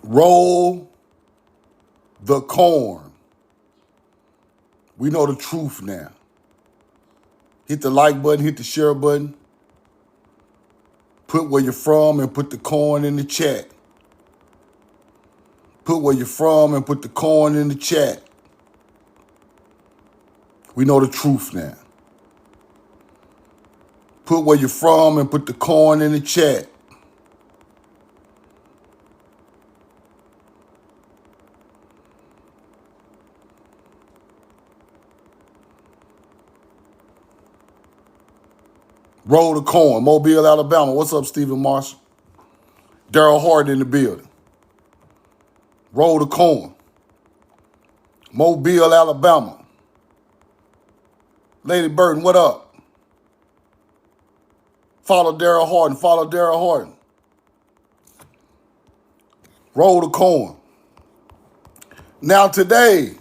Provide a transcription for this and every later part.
Roll the corn. We know the truth now. Hit the like button, hit the share button. Put where you're from and put the corn in the chat. Put where you're from and put the corn in the chat. We know the truth now. Put where you're from and put the corn in the chat. Roll the corn. Mobile, Alabama. What's up, Stephen Marshall? Daryl Harden in the building. Roll the corn. Mobile, Alabama. Lady Burton, what up? Follow Daryl Harden. Follow Daryl Harden. Roll the corn. Now today,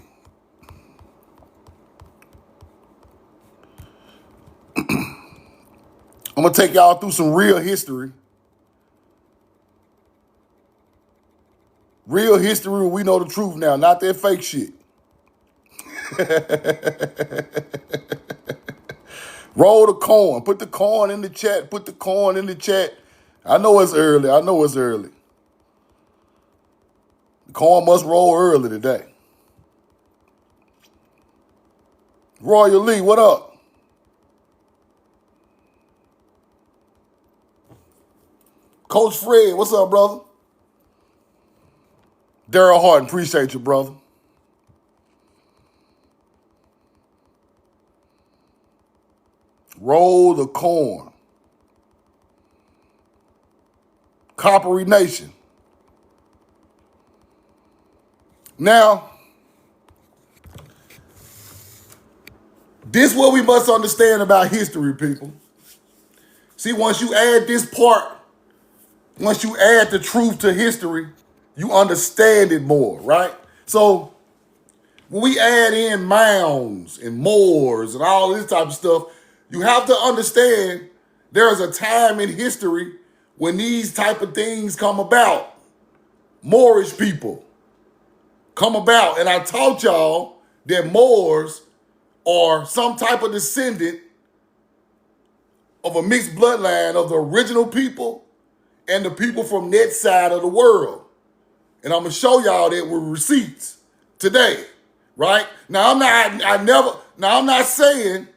I'm going to take y'all through some real history. Real history where we know the truth now, not that fake shit. Roll the corn. Put the corn in the chat. Put the corn in the chat. I know it's early. I know it's early. The corn must roll early today. Royal Lee, what up? Coach Fred, what's up, brother? Daryl Harden, appreciate you, brother. Roll the corn. Coppery Nation. Now, this is what we must understand about history, people. See, once you add this part, once you add the truth to history, you understand it more, right? So when we add in mounds and moors and all this type of stuff, you have to understand there is a time in history when these type of things come about. Moorish people come about. And I taught y'all that Moors are some type of descendant of a mixed bloodline of the original people and the people from that side of the world. And I'm gonna show y'all that with receipts today, right? Now I'm not saying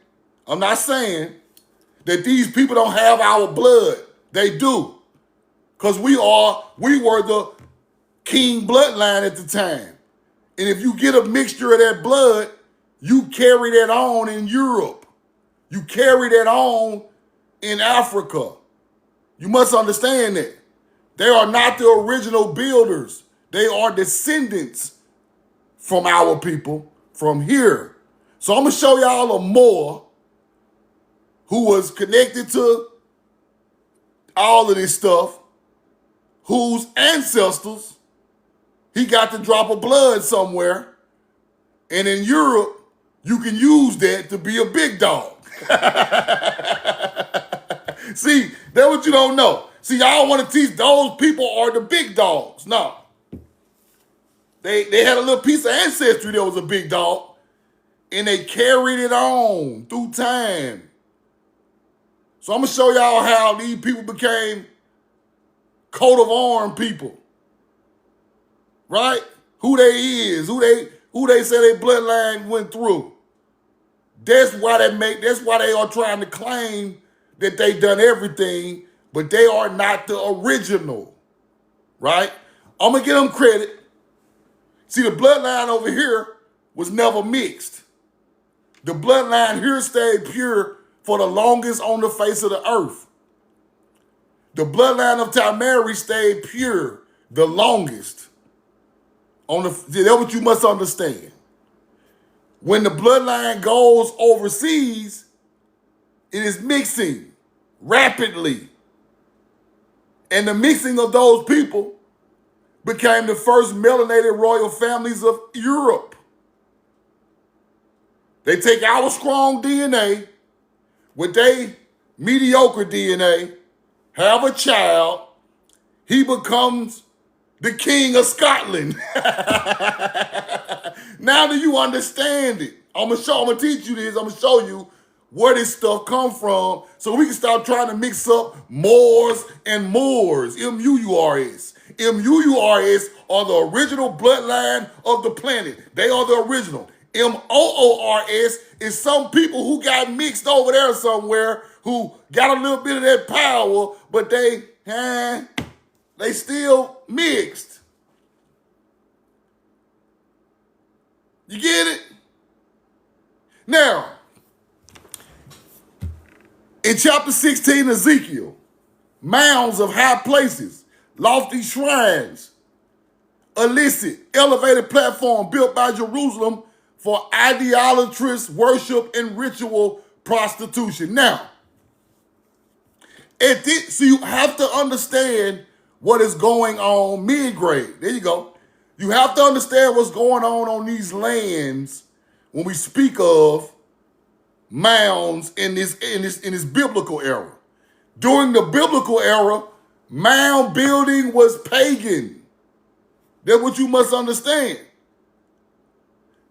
that these people don't have our blood. They do. Because we were the king bloodline at the time. And if you get a mixture of that blood, you carry that on in Europe. You carry that on in Africa. You must understand that. They are not the original builders. They are descendants from our people from here. So I'm going to show y'all a Moor who was connected to all of this stuff, whose ancestors, he got the drop of blood somewhere. And in Europe, you can use that to be a big dog. See, that's what you don't know. See, y'all want to teach those people are the big dogs. No. They had a little piece of ancestry that was a big dog, and they carried it on through time. So I'm going to show y'all how these people became coat of arms people. Right? Who they is, who they say their bloodline went through. That's why they are trying to claim that they done everything, but they are not the original, right? I'm going to give them credit. See, the bloodline over here was never mixed. The bloodline here stayed pure for the longest on the face of the earth. The bloodline of Tamari stayed pure the longest. That's what you must understand. When the bloodline goes overseas, it is mixing rapidly. And the mixing of those people became the first melanated royal families of Europe. They take our strong DNA with their mediocre DNA, have a child, he becomes the king of Scotland. Now do you understand it? I'm gonna teach you this. I'm gonna show you where this stuff come from so we can stop trying to mix up Moors and Moors. M-U-U-R-S. M-U-U-R-S are the original bloodline of the planet. They are the original. M-O-O-R-S is some people who got mixed over there somewhere who got a little bit of that power, but they still mixed. You get it? Now, in chapter 16, Ezekiel, mounds of high places, lofty shrines, illicit, elevated platform built by Jerusalem for idolatrous worship and ritual prostitution. Now, so you have to understand what is going on mid-grade. There you go. You have to understand what's going on these lands when we speak of mounds in this biblical era. During the biblical era, mound building was pagan. That's what you must understand.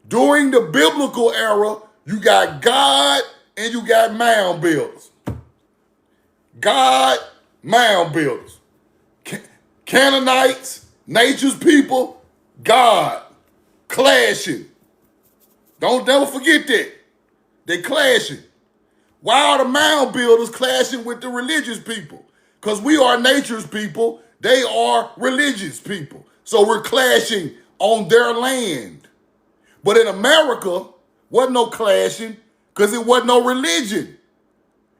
During the biblical era, you got God and you got mound builders. God, mound builders. Canaanites, nature's people, God, clashing. Don't never forget that. They clashing. Why are the mound builders clashing with the religious people? Because we are nature's people. They are religious people. So we're clashing on their land. But in America, wasn't no clashing because it wasn't no religion.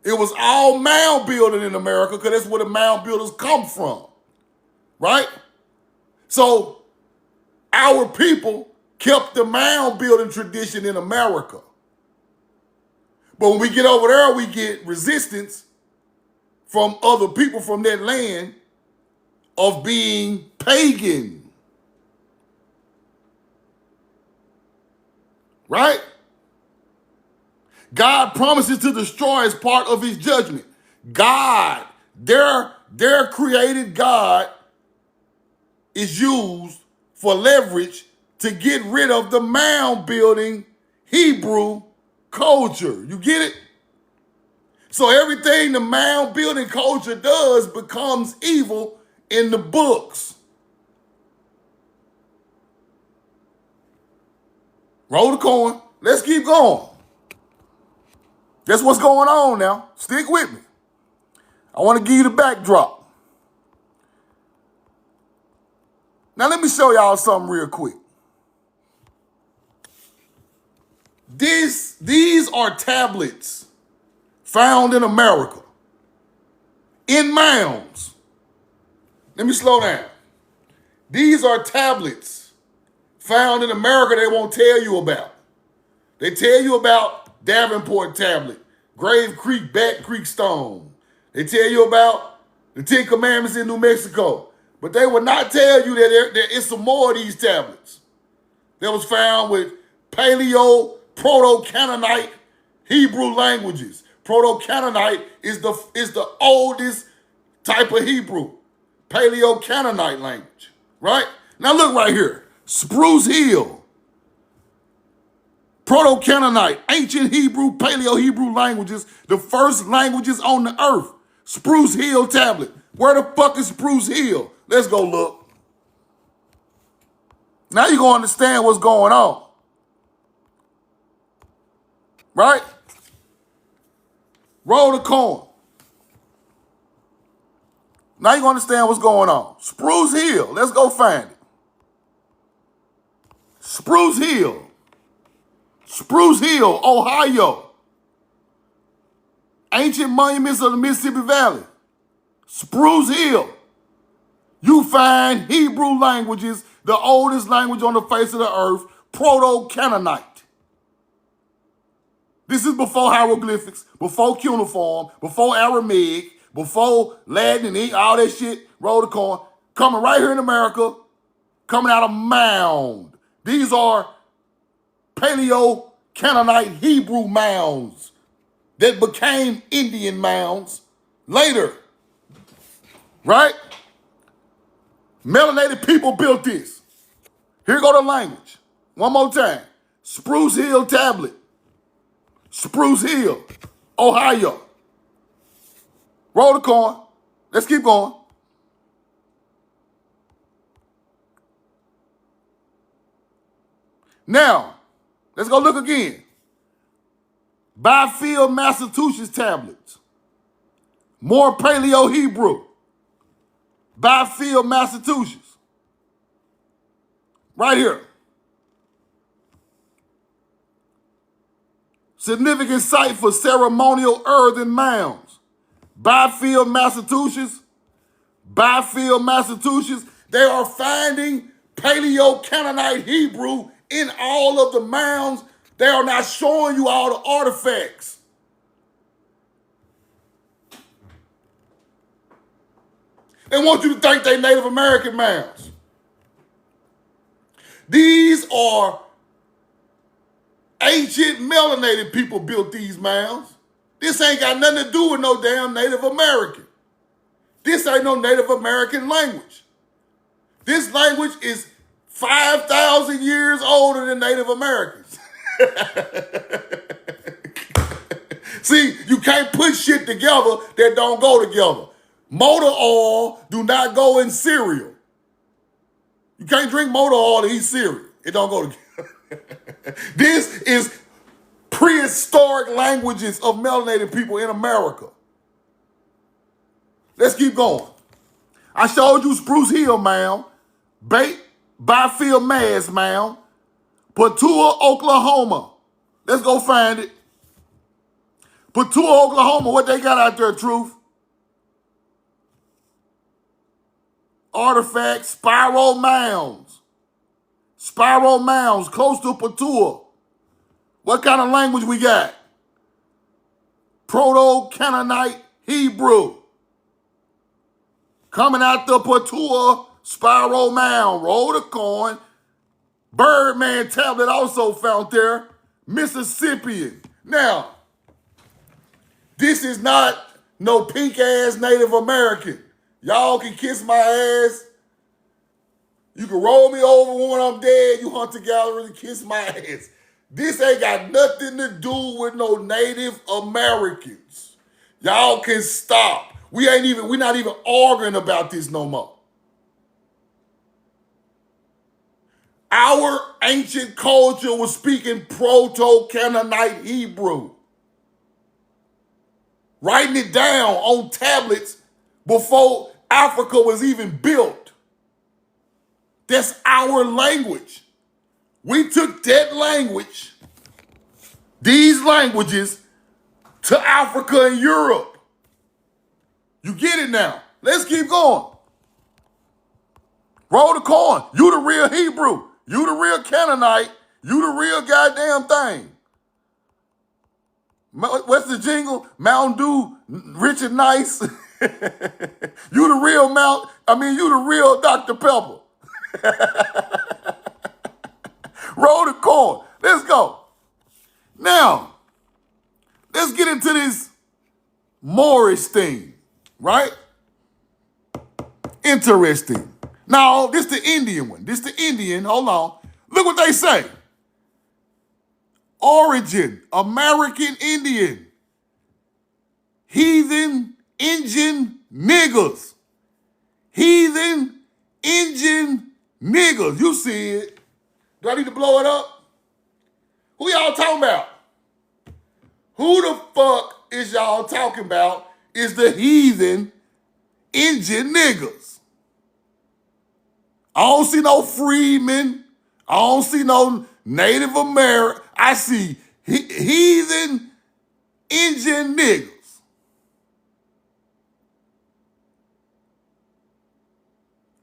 It was all mound building in America because that's where the mound builders come from. Right? So our people kept the mound building tradition in America. But when we get over there, we get resistance from other people from that land of being pagan. Right? God promises to destroy as part of his judgment. God, their created God, is used for leverage to get rid of the mound building Hebrew culture. You get it? So everything the mound building culture does becomes evil in the books. Roll the coin. Let's keep going. That's what's going on now. Stick with me. I want to give you the backdrop. Now let me show y'all something real quick. These are tablets found in America, in mounds. Let me slow down. These are tablets found in America they won't tell you about. They tell you about Davenport tablet, Grave Creek, Bat Creek stone. They tell you about the Ten Commandments in New Mexico. But they will not tell you that there is some more of these tablets that was found with Paleo, Proto-Canaanite, Hebrew languages. Proto-Canaanite is the oldest type of Hebrew. Paleo-Canaanite language, right? Now look right here. Spruce Hill. Proto-Canaanite, ancient Hebrew, Paleo-Hebrew languages, the first languages on the earth. Spruce Hill tablet. Where the fuck is Spruce Hill? Let's go look. Now you're going to understand what's going on. Right? Roll the coin. Now you're going to understand what's going on. Spruce Hill. Let's go find it. Spruce Hill. Spruce Hill, Ohio. Ancient monuments of the Mississippi Valley. Spruce Hill. You find Hebrew languages, the oldest language on the face of the earth, Proto-Canaanite. This is before hieroglyphics, before cuneiform, before Aramaic, before Latin and all that shit, roll the coin. Coming right here in America, coming out of mound. These are Paleo-Canaanite Hebrew mounds that became Indian mounds later. Right? Melanated people built this. Here go the language. One more time. Spruce Hill Tablet. Spruce Hill, Ohio. Roll the coin. Let's keep going. Now, let's go look again. Byfield, Massachusetts tablets. More Paleo-Hebrew. Byfield, Massachusetts. Right here. Significant site for ceremonial earthen mounds. Byfield, Massachusetts. Byfield, Massachusetts. They are finding Paleo-Canaanite Hebrew in all of the mounds. They are not showing you all the artifacts. They want you to think they Native American mounds. These are ancient melanated people built these mounds. This ain't got nothing to do with no damn Native American. This ain't no Native American language. This language is 5,000 years older than Native Americans. See, you can't put shit together that don't go together. Motor oil do not go in cereal. You can't drink motor oil to eat cereal. It don't go together. This is prehistoric languages of melanated people in America. Let's keep going. I showed you Spruce Hill Mound, Byfield, Mass Mound, Patua, Oklahoma. Let's go find it. Patua, Oklahoma, what they got out there, Truth? Artifacts, spiral mounds. Spiral mounds close to Patua. What kind of language we got? Proto-Canaanite Hebrew. Coming out the Patua spiral mound. Roll the coin. Birdman tablet also found there. Mississippian. Now, this is not no pink-ass Native American. Y'all can kiss my ass. You can roll me over when I'm dead. You hunter-gatherers and kiss my ass. This ain't got nothing to do with no Native Americans. Y'all can stop. We're not even arguing about this no more. Our ancient culture was speaking Proto-Canaanite Hebrew. Writing it down on tablets before Africa was even built. That's our language. We took that language, these languages, to Africa and Europe. You get it now. Let's keep going. Roll the coin. You the real Hebrew. You the real Canaanite. You the real goddamn thing. What's the jingle? Mountain Dew, rich and nice. You the real Dr. Pepper. Roll the coin. Let's go. Now, let's get into this Moorish thing, right? Interesting. Now, this the Indian one. This the Indian. Hold on. Look what they say. Origin, American Indian. Heathen Indian niggers. Heathen Indian niggers. You see it. Do I need to blow it up? Who y'all talking about? Who the fuck is y'all talking about is the heathen Indian niggers? I don't see no freedmen. I don't see no Native American. I see heathen Indian niggers.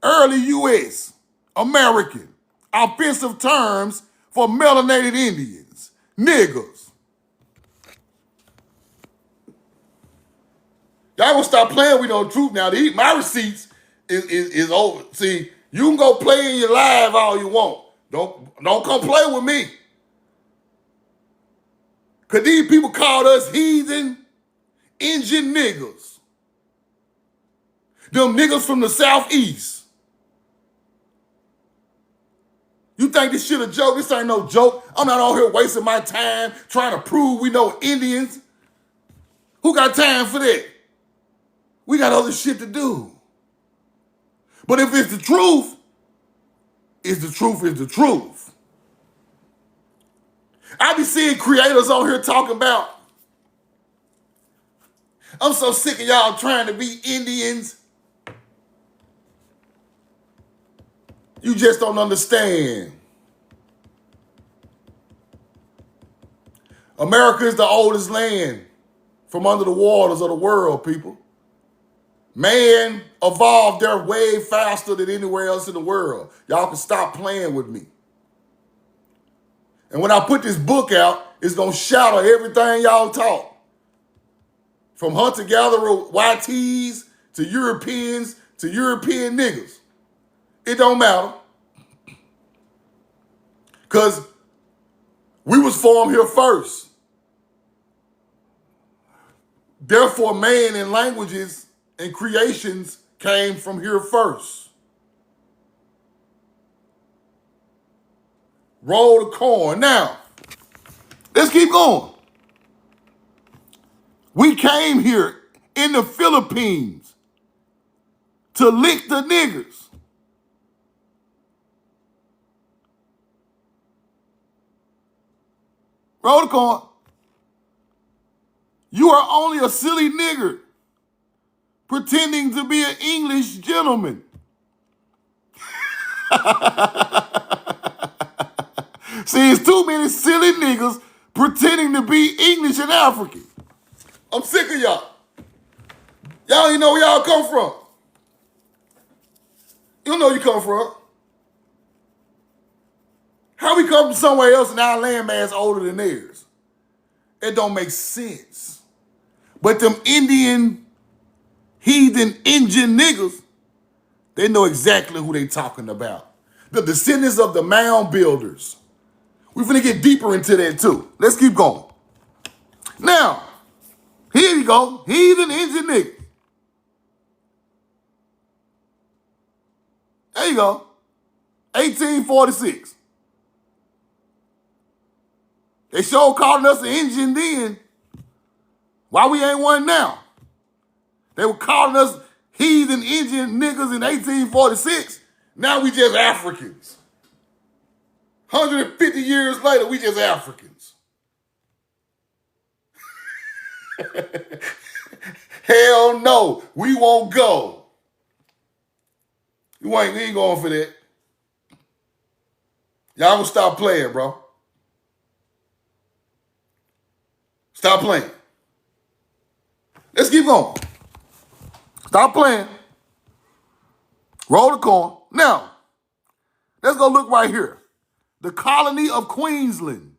Early U.S. American offensive terms for melanated Indians. Niggers. Y'all gonna stop playing with no truth now. My receipts is over. See, you can go play in your live all you want. Don't come play with me. Cause these people called us heathen Indian niggers. Them niggas from the southeast. You think this shit a joke? This ain't no joke. I'm not out here wasting my time trying to prove we know Indians. Who got time for that? We got other shit to do. But if it's the truth, it's the truth is the truth. I be seeing creators on here talking about, I'm so sick of y'all trying to be Indians. You just don't understand. America is the oldest land from under the waters of the world, people. Man evolved there way faster than anywhere else in the world. Y'all can stop playing with me. And when I put this book out, it's going to shatter everything y'all taught. From hunter-gatherer YTs to Europeans to European niggas. It don't matter. Because we was formed here first. Therefore, man and languages and creations came from here first. Roll the corn. Now, let's keep going. We came here in the Philippines to lick the niggers. Roll the corn. You are only a silly nigger pretending to be an English gentleman. See, it's too many silly niggas pretending to be English and African. I'm sick of y'all. Y'all ain't know where y'all come from. You don't know where you come from. How we come from somewhere else and our landmass older than theirs? It don't make sense. But them Indian, heathen, Indian niggas, they know exactly who they talking about. The descendants of the mound builders. We're finna get deeper into that too. Let's keep going. Now, here you go. Heathen, Indian niggas. There you go. 1846. They sure calling us an Indian then. Why we ain't one now? They were calling us heathen Indian niggas in 1846. Now we just Africans. 150 years later, we just Africans. Hell no, we won't go. We ain't going for that. Y'all gonna stop playing, bro. Stop playing. Let's keep going. Stop playing. Roll the corn. Now, let's go look right here. The colony of Queensland.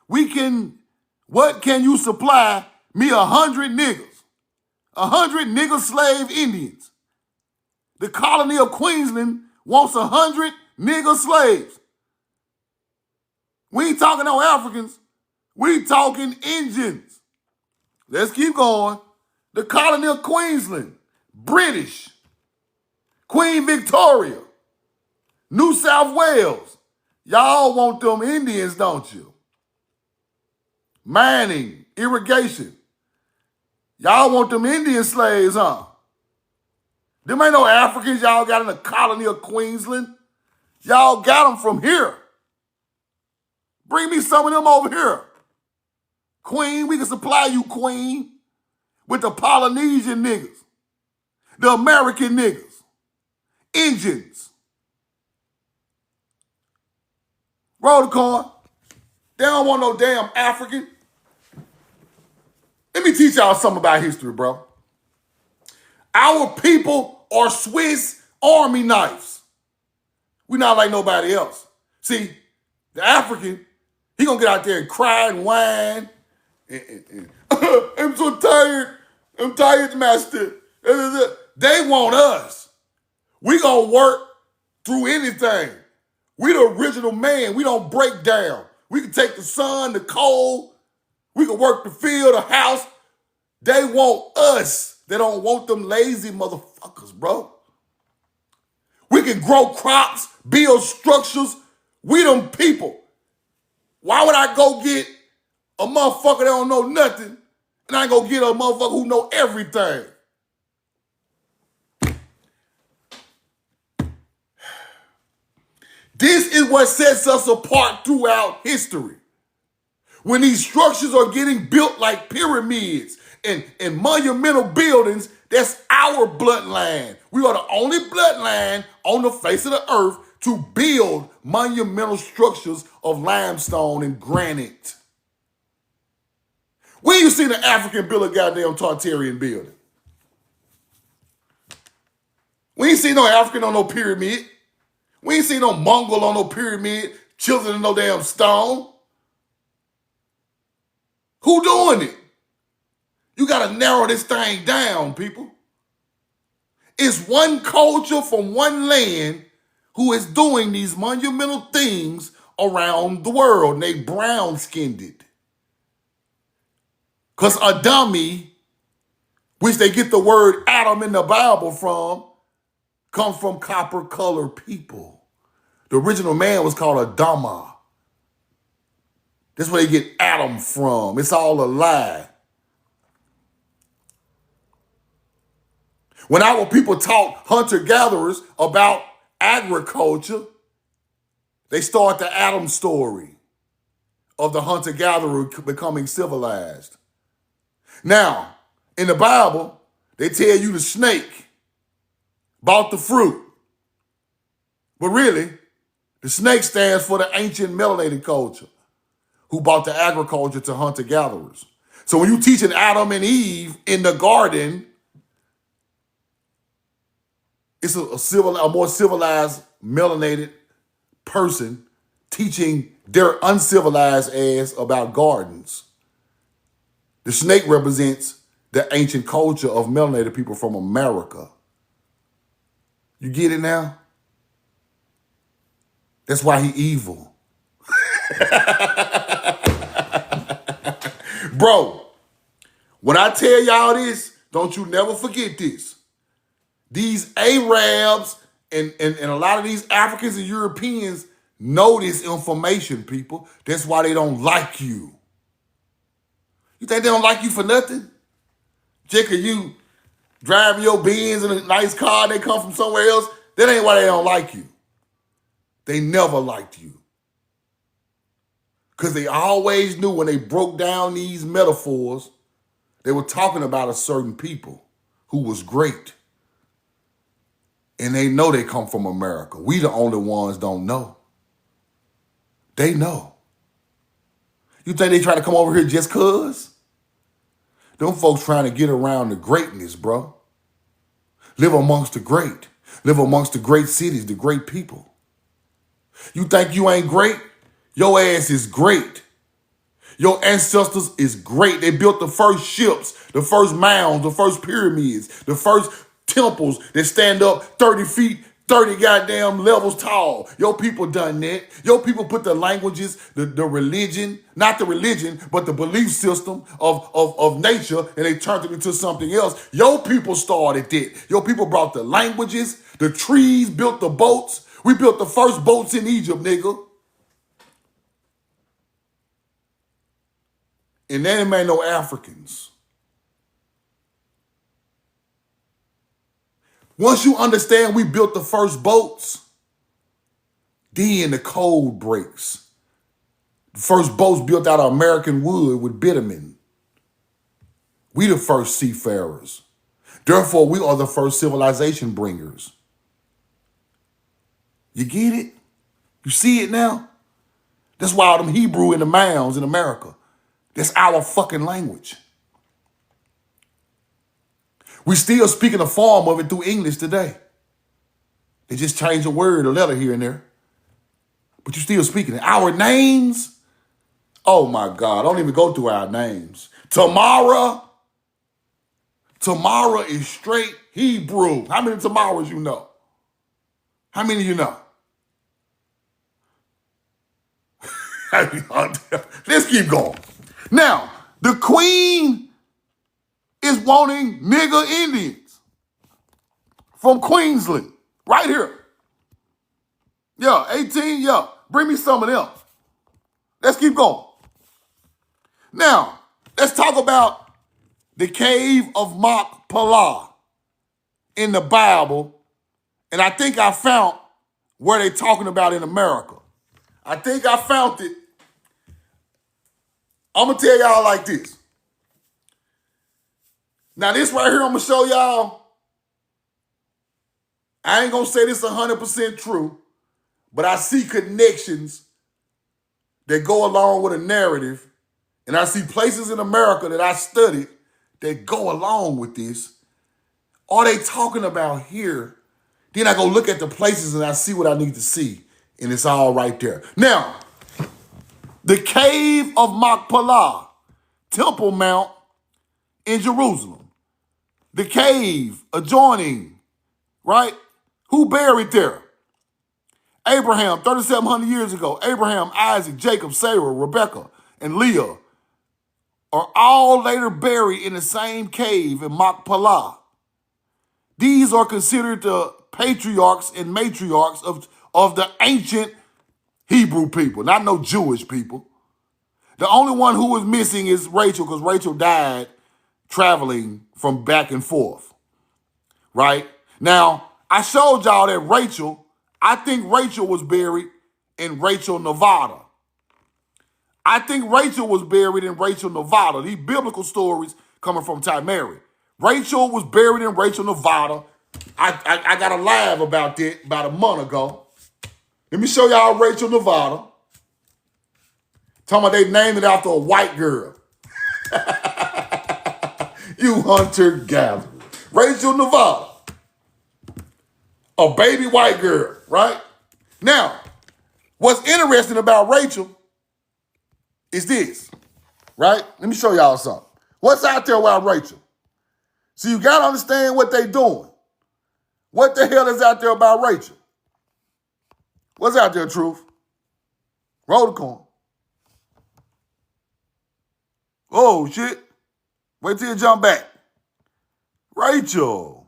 What can you supply me 100 niggas? 100 nigger slave Indians. The colony of Queensland wants 100 nigger slaves. We ain't talking no Africans. We talking Indians. Let's keep going. The colony of Queensland, British, Queen Victoria, New South Wales. Y'all want them Indians, don't you? Mining, irrigation. Y'all want them Indian slaves, huh? Them ain't no Africans y'all got in the colony of Queensland. Y'all got them from here. Bring me some of them over here. Queen, we can supply you, Queen, with the Polynesian niggas, the American niggas, Indians. Roll the corn. They don't want no damn African. Let me teach y'all something about history, bro. Our people are Swiss Army knives. We're not like nobody else. See, the African, he gonna get out there and cry and whine. I'm so tired. I'm tired, master. They want us. We gonna work through anything. We the original man. We don't break down. We can take the sun, the cold. We can work the field, the house. They want us. They don't want them lazy motherfuckers, bro. We can grow crops, build structures. We them people. Why would I go get a motherfucker that don't know nothing and I go get a motherfucker who know everything? This is what sets us apart throughout history. When these structures are getting built like pyramids and monumental buildings, that's our bloodline. We are the only bloodline on the face of the earth to build monumental structures of limestone and granite. When you seen an African build a goddamn Tartarian building? We ain't seen no African on no pyramid. We ain't seen no Mongol on no pyramid, chiseling no damn stone. Who doing it? You gotta narrow this thing down, people. It's one culture from one land who is doing these monumental things around the world, and they brown-skinned it. Because Adami, which they get the word Adam in the Bible from, comes from copper-colored people. The original man was called Adama. That's where they get Adam from. It's all a lie. When our people taught hunter-gatherers about agriculture, they start the Adam story of the hunter-gatherer becoming civilized. Now, in the Bible, they tell you the snake bought the fruit. But really, the snake stands for the ancient melanated culture who brought the agriculture to hunter-gatherers. So when you teaching Adam and Eve in the garden, it's a more civilized, melanated person teaching their uncivilized ass about gardens. The snake represents the ancient culture of melanated people from America. You get it now? That's why he evil. Bro, when I tell y'all this, don't you never forget this. These Arabs and a lot of these Africans and Europeans know this information, people. That's why they don't like you. You think they don't like you for nothing? Just 'cause you driving your Benz in a nice car, they come from somewhere else, that ain't why they don't like you. They never liked you. Because they always knew when they broke down these metaphors, they were talking about a certain people who was great. And they know they come from America. We the only ones don't know. They know. You think they try to come over here just cuz? Them folks trying to get around the greatness, bro. Live amongst the great. Live amongst the great cities, the great people. You think you ain't great? Your ass is great. Your ancestors is great. They built the first ships, the first mounds, the first pyramids, the first temples that stand up 30 feet, 30 goddamn levels tall. Your people done that. Your people put the languages, the religion, not the religion, but the belief system of nature, and they turned it into something else. Your people started that. Your people brought the languages, the trees, built the boats. We built the first boats in Egypt, nigga. And then ain't no Africans. Once you understand we built the first boats, then the code breaks. The first boats built out of American wood with bitumen. We the first seafarers. Therefore, we are the first civilization bringers. You get it? You see it now? That's why all them Hebrew in the mounds in America. That's our fucking language. We still speaking a form of it through English today. They just change a word, a letter here and there. But you still speaking it. Our names, oh my God, don't even go through our names. Tamara is straight Hebrew. How many Tamaras you know? How many you know? Let's keep going. Now, the queen is wanting nigger Indians from Queensland, right here. Yeah, 18, yeah. Bring me some of them. Let's keep going. Now, let's talk about the cave of Machpelah in the Bible. And I think I found where they're talking about in America. I think I found it. I'm going to tell y'all like this. Now, this right here, I'm going to show y'all. I ain't going to say this 100% true, but I see connections that go along with a narrative. And I see places in America that I studied that go along with this. Are they talking about here? Then I go look at the places and I see what I need to see. And it's all right there. Now, the cave of Machpelah, Temple Mount in Jerusalem. The cave adjoining, right? Who buried there? Abraham, 3,700 years ago. Abraham, Isaac, Jacob, Sarah, Rebekah, and Leah are all later buried in the same cave in Machpelah. These are considered the patriarchs and matriarchs of the ancient Hebrew people, not no Jewish people. The only one who was missing is Rachel, because Rachel died traveling from back and forth, right? Now, I showed y'all that Rachel, I think Rachel was buried in Rachel, Nevada. I think Rachel was buried in Rachel, Nevada. These biblical stories coming from Mary. Rachel was buried in Rachel, Nevada. I got a live about that about a month ago. Let me show y'all Rachel, Nevada. Talking about they named it after a white girl. You hunter-gatherer. Rachel, Nevada. A baby white girl, right? Now, what's interesting about Rachel is this, right? Let me show y'all something. What's out there about Rachel? So you got to understand what they doing. What the hell is out there about Rachel? What's out there, Truth? Roll the coin. Oh, shit. Wait till you jump back. Rachel.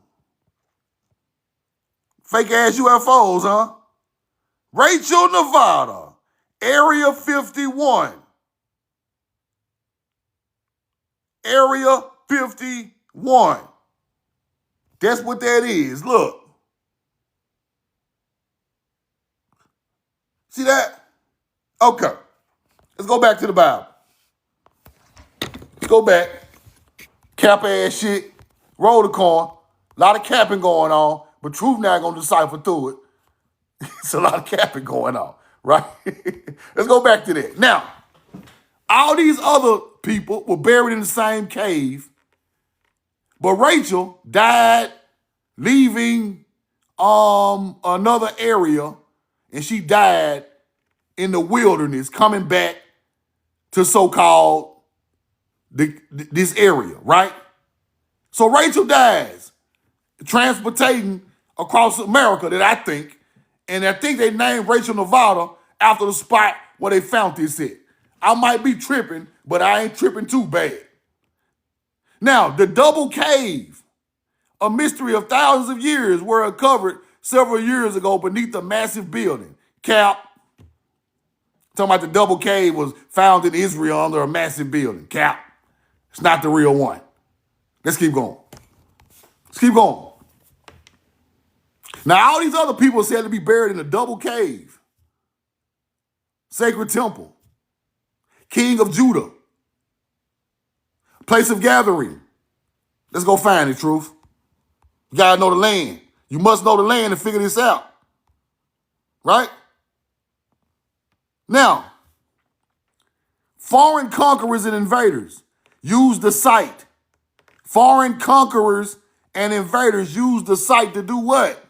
Fake ass UFOs, huh? Rachel, Nevada. Area 51. Area 51. That's what that is. Look. See that? Okay. Let's go back to the Bible. Let's go back. Cap ass shit. Roll the coin. A lot of capping going on, but Truth not going to decipher through it. It's a lot of capping going on, right? Let's go back to that. Now, all these other people were buried in the same cave, but Rachel died leaving another area, and she died in the wilderness, coming back to so-called this area, right? So Rachel dies, transportating across America that I think, and I think they named Rachel, Nevada after the spot where they found this at. I might be tripping, but I ain't tripping too bad. Now, the double cave, a mystery of thousands of years, were uncovered several years ago beneath a massive building. Cap. Talking about the double cave was found in Israel under a massive building. Cap. It's not the real one. Let's keep going. Let's keep going. Now, all these other people said to be buried in a double cave. Sacred temple. King of Judah. Place of gathering. Let's go find it, Truth. You gotta know the land. You must know the land to figure this out. Right? Now, foreign conquerors and invaders use the site. Foreign conquerors and invaders use the site to do what?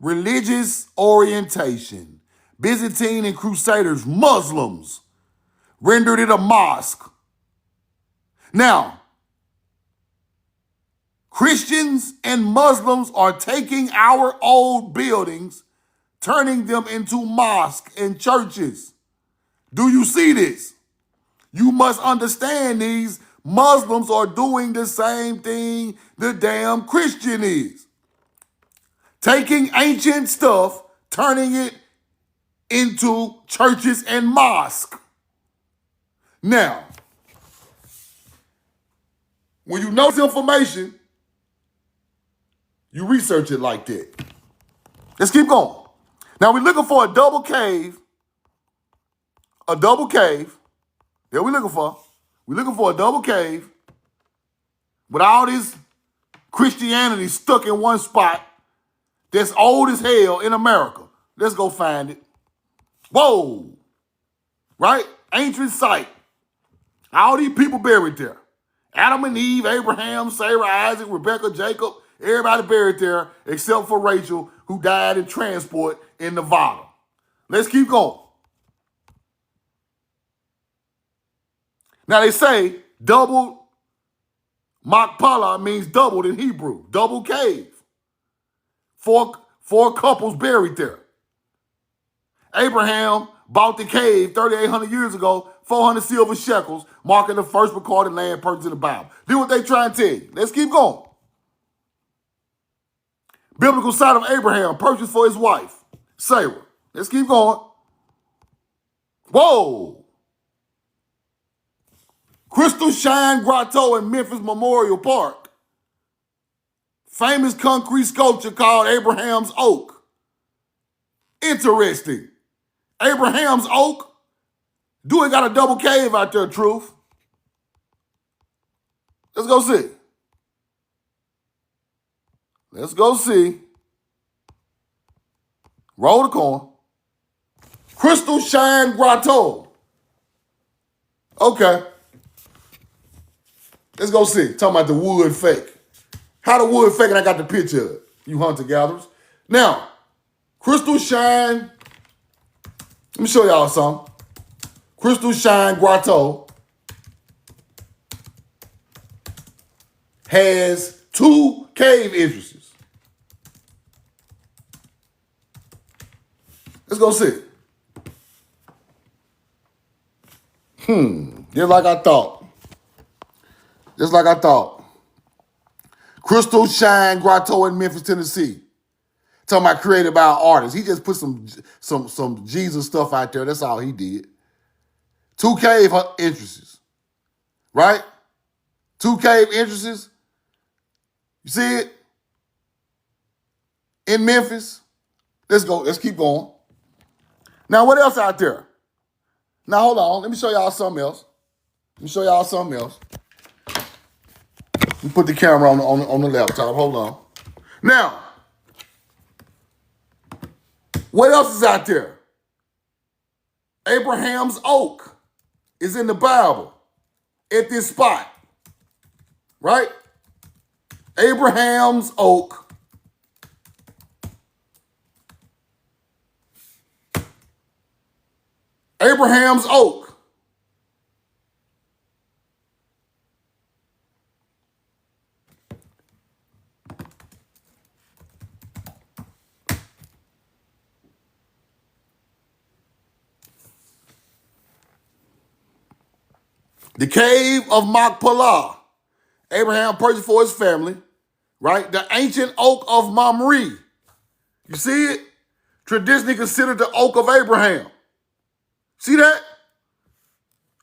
Religious orientation. Byzantine and Crusaders, Muslims, rendered it a mosque. Now, Christians and Muslims are taking our old buildings, turning them into mosques and churches. Do you see this? You must understand these Muslims are doing the same thing the damn Christian is. Taking ancient stuff, turning it into churches and mosques. Now, when you know this information, you research it like that. Let's keep going. Now we're looking for a double cave. A double cave. That we're looking for. We're looking for a double cave with all this Christianity stuck in one spot that's old as hell in America. Let's go find it. Whoa. Right? Ancient site. All these people buried there. Adam and Eve, Abraham, Sarah, Isaac, Rebecca, Jacob, everybody buried there except for Rachel, who died in transport in Nevada. Let's keep going. Now they say double Machpelah means doubled in Hebrew. Double cave. Four couples buried there. Abraham bought the cave 3,800 years ago, 400 silver shekels, marking the first recorded land purchase in the Bible. Do what they try and tell you. Let's keep going. Biblical site of Abraham purchased for his wife, Sarah. Let's keep going. Whoa. Crystal Shine Grotto in Memphis Memorial Park. Famous concrete sculpture called Abraham's Oak. Interesting. Abraham's Oak? Do it got a double cave out there, truth? Let's go see. Let's go see. Roll the coin. Crystal Shine Grotto. Okay. Let's go see. Talking about the wood fake. How the wood fake and I got the picture of it, you hunter-gatherers. Now, Crystal Shine, let me show y'all something. Crystal Shine Grotto has 2 cave entrances. Let's go see. Just like I thought. Just like I thought. Crystal Shine Grotto in Memphis, Tennessee. Talking about created by an artist. He just put some Jesus stuff out there. That's all he did. 2 cave entrances. Right? 2 cave entrances. You see it? In Memphis. Let's go. Let's keep going. Now, what else out there? Now, hold on. Let me show y'all something else. Let me show y'all something else. Let me put the camera on the laptop. Hold on. Now, what else is out there? Abraham's Oak is in the Bible at this spot. Right? Abraham's Oak. Abraham's Oak. The cave of Machpelah. Abraham purchased for his family, right? The ancient oak of Mamre. You see it? Traditionally considered the oak of Abraham. See that?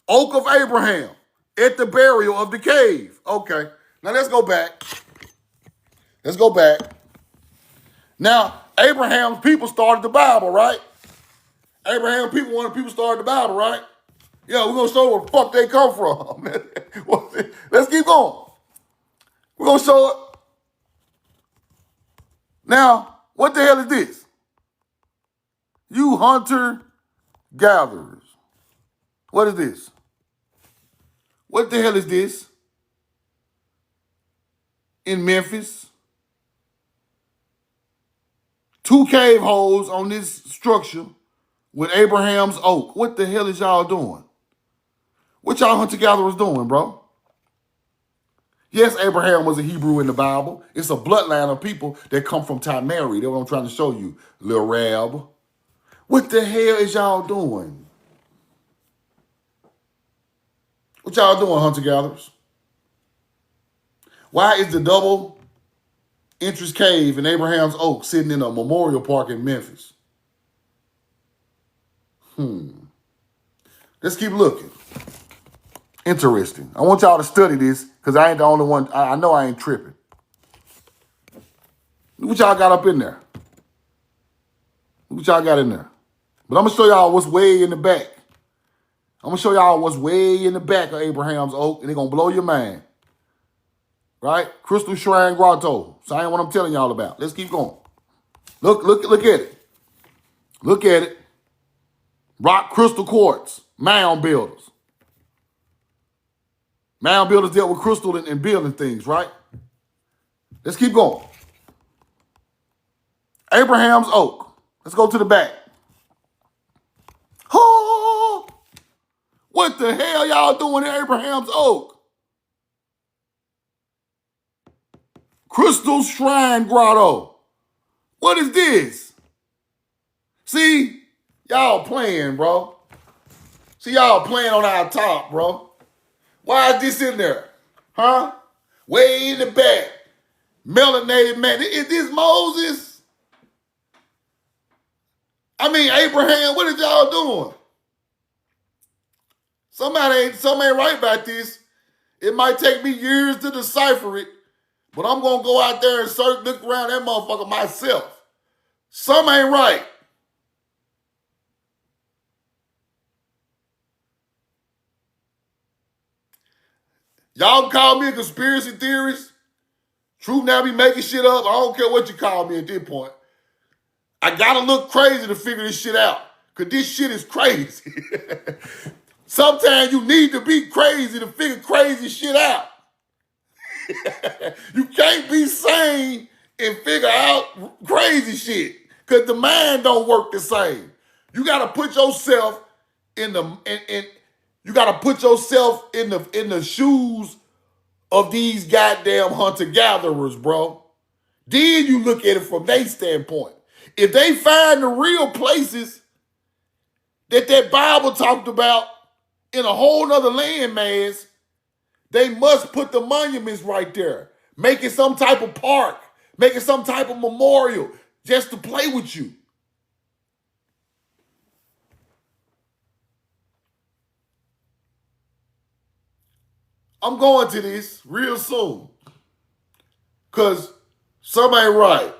Oak of Abraham at the burial of the cave. Okay. Now let's go back. Let's go back. Now, Abraham's people started the Bible, right? Abraham's people, one of the people started the Bible, right? Yeah, we're going to show where the fuck they come from. Let's keep going. We're going to show it. Now, what the hell is this? You hunter-gatherers. What is this? What the hell is this? In Memphis. 2 cave holes on this structure with Abraham's Oak. What the hell is y'all doing? What y'all hunter-gatherers doing, bro? Yes, Abraham was a Hebrew in the Bible. It's a bloodline of people that come from Tamari. That's what I'm trying to show you, Lil Rab. What the hell is y'all doing? What y'all doing, hunter-gatherers? Why is the double entrance cave in Abraham's Oak sitting in a memorial park in Memphis? Let's keep looking. Interesting. I want y'all to study this because I ain't the only one. I know I ain't tripping. Look what y'all got up in there. Look what y'all got in there. But I'm going to show y'all what's way in the back. I'm going to show y'all what's way in the back of Abraham's Oak, and it's going to blow your mind. Right? Crystal Shrine Grotto. Same what I'm telling y'all about. Let's keep going. Look at it. Look at it. Rock crystal quartz. Mound builders. Mound builders dealt with crystal and building things, right? Let's keep going. Abraham's Oak. Let's go to the back. Oh, what the hell y'all doing in Abraham's Oak? Crystal Shrine Grotto. What is this? See, y'all playing, bro. See, y'all playing on our top, bro. Why is this in there? Huh? Way in the back. Melanated man. Is this Moses? I mean, Abraham, what is y'all doing? Something ain't right about this. It might take me years to decipher it, but I'm going to go out there and look around that motherfucker myself. Something ain't right. Y'all call me a conspiracy theorist. Truth now be making shit up. I don't care what you call me at this point. I gotta look crazy to figure this shit out. Cause this shit is crazy. Sometimes you need to be crazy to figure crazy shit out. You can't be sane and figure out crazy shit. Cause the mind don't work the same. You gotta put yourself in you gotta put yourself in the shoes of these goddamn hunter-gatherers, bro. Then you look at it from their standpoint. If they find the real places that Bible talked about in a whole nother landmass, they must put the monuments right there. Make it some type of park. Make it some type of memorial just to play with you. I'm going to this real soon. Because something ain't right.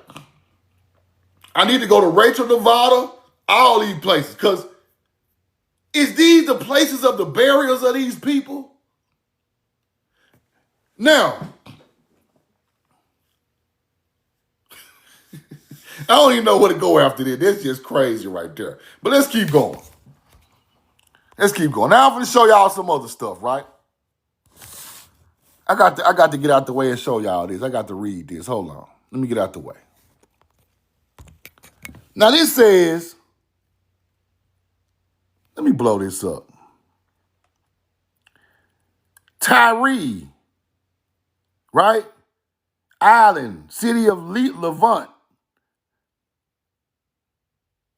I need to go to Rachel, Nevada, all these places. Because is these the places of the burials of these people? Now, I don't even know where to go after this. That's just crazy right there. But let's keep going. Let's keep going. Now I'm going to show y'all some other stuff, right? I got to get out the way and show y'all this. I got to read this. Hold on. Let me get out the way. Now this says, let me blow this up. Tyre, right? Island, city of Levant.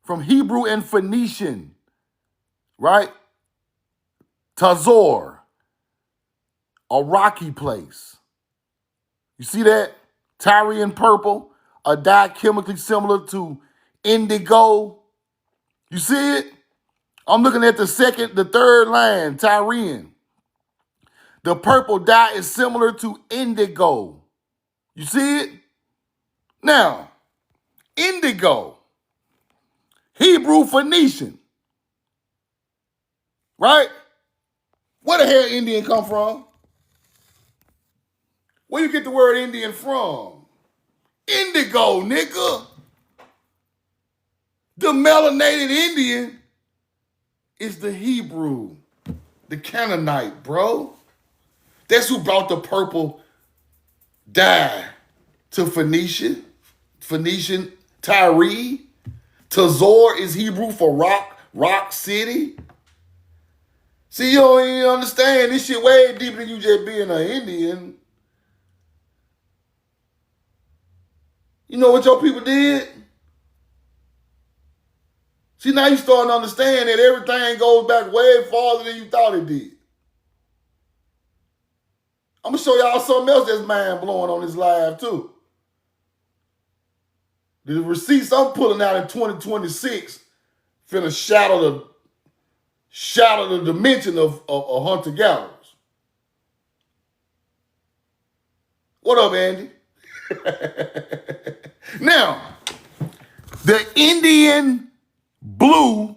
From Hebrew and Phoenician, right? Tazor, a rocky place. You see that? Tyrian purple, a dye chemically similar to indigo. You see it? I'm looking at the third line, Tyrian. The purple dye is similar to indigo. You see it? Now, indigo, Hebrew Phoenician, right? Where the hell Indian come from? Where you get the word Indian from? Indigo, nigga. The melanated Indian is the Hebrew, the Canaanite, bro. That's who brought the purple dye to Phoenician Tyre. Tazor is Hebrew for rock city. See, you don't even understand. This shit way deeper than you just being an Indian. You know what your people did? See, now you starting to understand that everything goes back way farther than you thought it did. I'm going to show y'all something else that's mind-blowing on this live, too. The receipts I'm pulling out in 2026 finna shadow shadow the dimension of hunter-gatherers. What up, Andy? Now, the Indian blue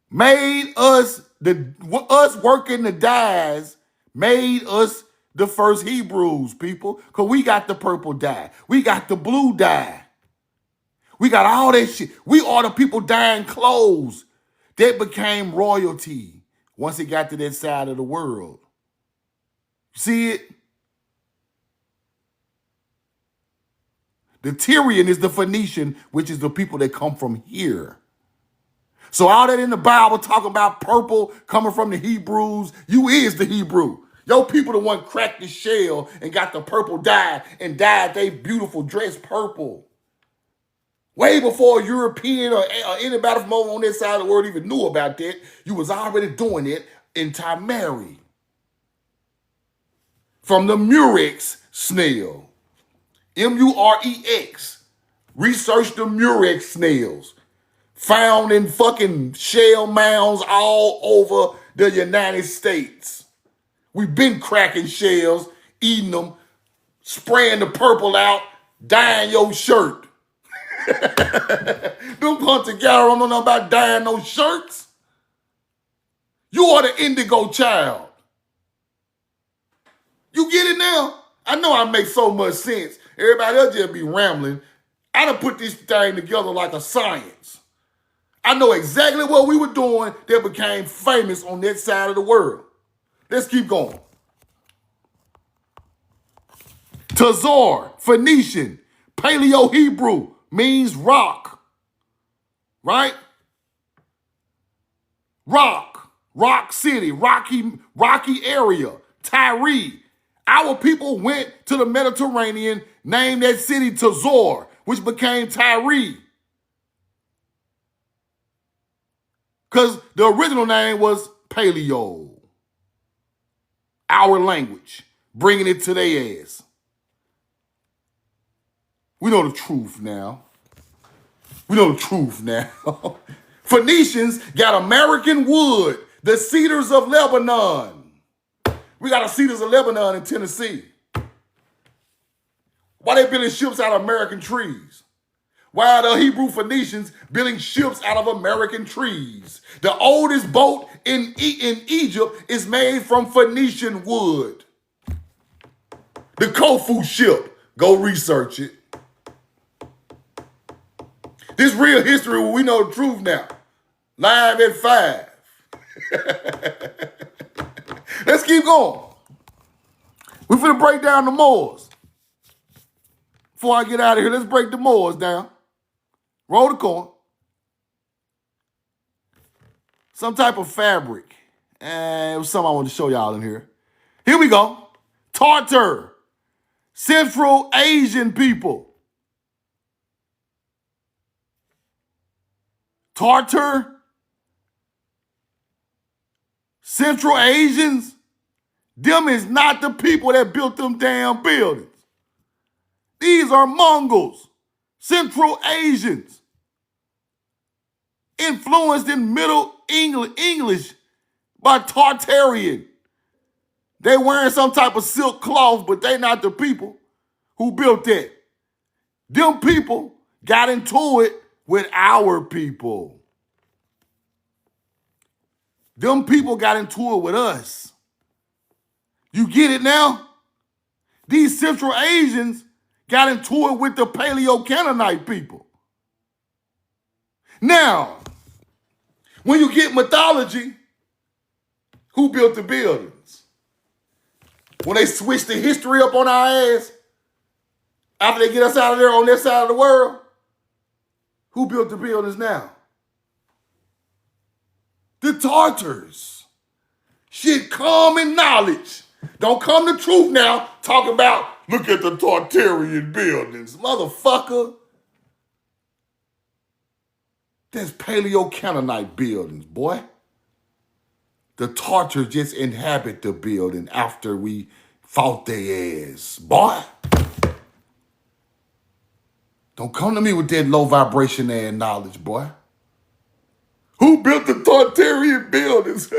made us, us working the dyes made us the first Hebrews, people, because we got the purple dye. We got the blue dye. We got all that shit. We are the people dyeing clothes. That became royalty once it got to that side of the world. See it? The Tyrian is the Phoenician, which is the people that come from here. So all that in the Bible talking about purple coming from the Hebrews, you is the Hebrew. Your people the one cracked the shell and got the purple dye and dyed they beautiful dress purple. Way before European or anybody from over on this side of the world even knew about that, you was already doing it in Timeri. From the Murex snail. M-U-R-E-X. Research the Murex snails. Found in fucking shell mounds all over the United States. We've been cracking shells, eating them, spraying the purple out, dyeing your shirt. Them hunter-gatherer don't know nothing about dyeing those shirts. You are the indigo child. You get it now? I know I make so much sense. Everybody else just be rambling. I done put this thing together like a science. I know exactly what we were doing that became famous on that side of the world. Let's keep going. Tazor, Phoenician, Paleo-Hebrew, means rock. Right? Rock city, rocky area, Tyre. Our people went to the Mediterranean, named that city Tazor, which became Tyre. Because the original name was Paleo. Our language, bringing it to their ass. We know the truth now. Phoenicians got American wood, the cedars of Lebanon. We got the cedars of Lebanon in Tennessee. Why they building ships out of American trees? Why are the Hebrew Phoenicians building ships out of American trees? The oldest boat in Egypt is made from Phoenician wood. The Khufu ship. Go research it. This real history where we know the truth now. Live at 5. Let's keep going. We're finna break down the Moors. Before I get out of here, let's break the Moors down. Roll the coin. Some type of fabric. And it was something I want to show y'all in here. Here we go. Tartar. Central Asian people. Tartar. Central Asians. Them is not the people that built them damn buildings. These are Mongols. Central Asians. Influenced in Middle English by Tartarian. They wearing some type of silk cloth, but they not the people who built that. Them people got into it with our people. Them people got into it with us. You get it now? These Central Asians got into it with the Paleo-Canaanite people. Now, when you get mythology, who built the buildings? When they switch the history up on our ass, after they get us out of there on their side of the world, who built the buildings now? The Tartars. Shit, common knowledge. Don't come to truth now talking about, look at the Tartarian buildings. Motherfucker. That's Paleo-Canaanite buildings, boy. The Tartars just inhabit the building after we fought their ass, boy. Don't come to me with that low vibration ass knowledge, boy. Who built the Tartarian buildings?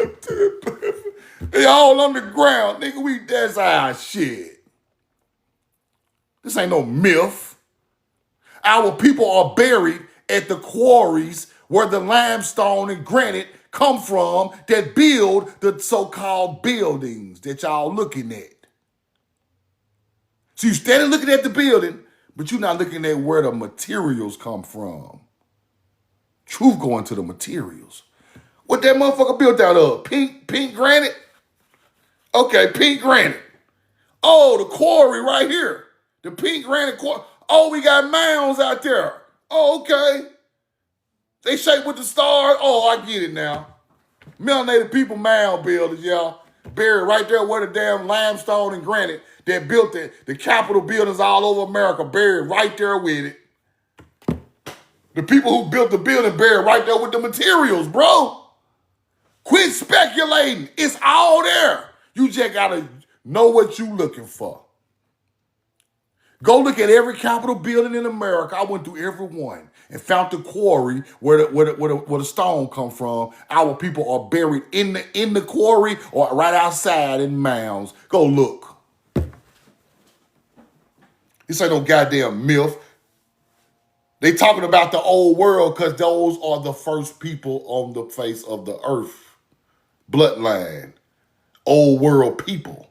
They all underground. Nigga, that's our shit. This ain't no myth. Our people are buried at the quarries where the limestone and granite come from that build the so-called buildings that y'all looking at. So you standing looking at the building, but you're not looking at where the materials come from. Truth going to the materials. What that motherfucker built out of? Pink granite? Okay, pink granite. Oh, the quarry right here. The pink granite quarry. Oh, we got mounds out there. Oh, okay. They shaped with the stars. Oh, I get it now. Melanated people mound builders, y'all. Buried right there where the damn limestone and granite that built the Capitol buildings all over America, buried right there with it. The people who built the building buried right there with the materials, bro. Quit speculating. It's all there. You just gotta know what you looking for. Go look at every Capitol building in America. I went through every one and found the quarry where the stone come from. Our people are buried in the quarry or right outside in mounds. Go look. This ain't no goddamn myth. They talking about the old world because those are the first people on the face of the earth. Bloodline. Old world people.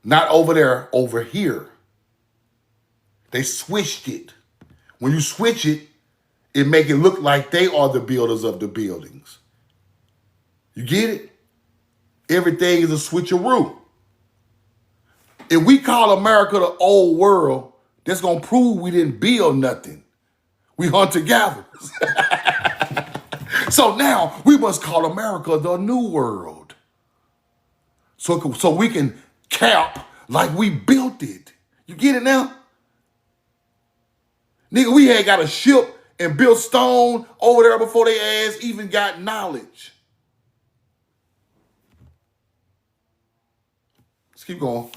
Not over there, over here. They switched it. When you switch it, it make it look like they are the builders of the buildings. You get it? Everything is a switcheroo. If we call America the old world, that's going to prove we didn't build nothing. We hunter-gatherers. So now we must call America the new world. So we can cap like we built it. You get it now? Nigga, we had got a ship and built stone over there before they ass even got knowledge. Let's keep going.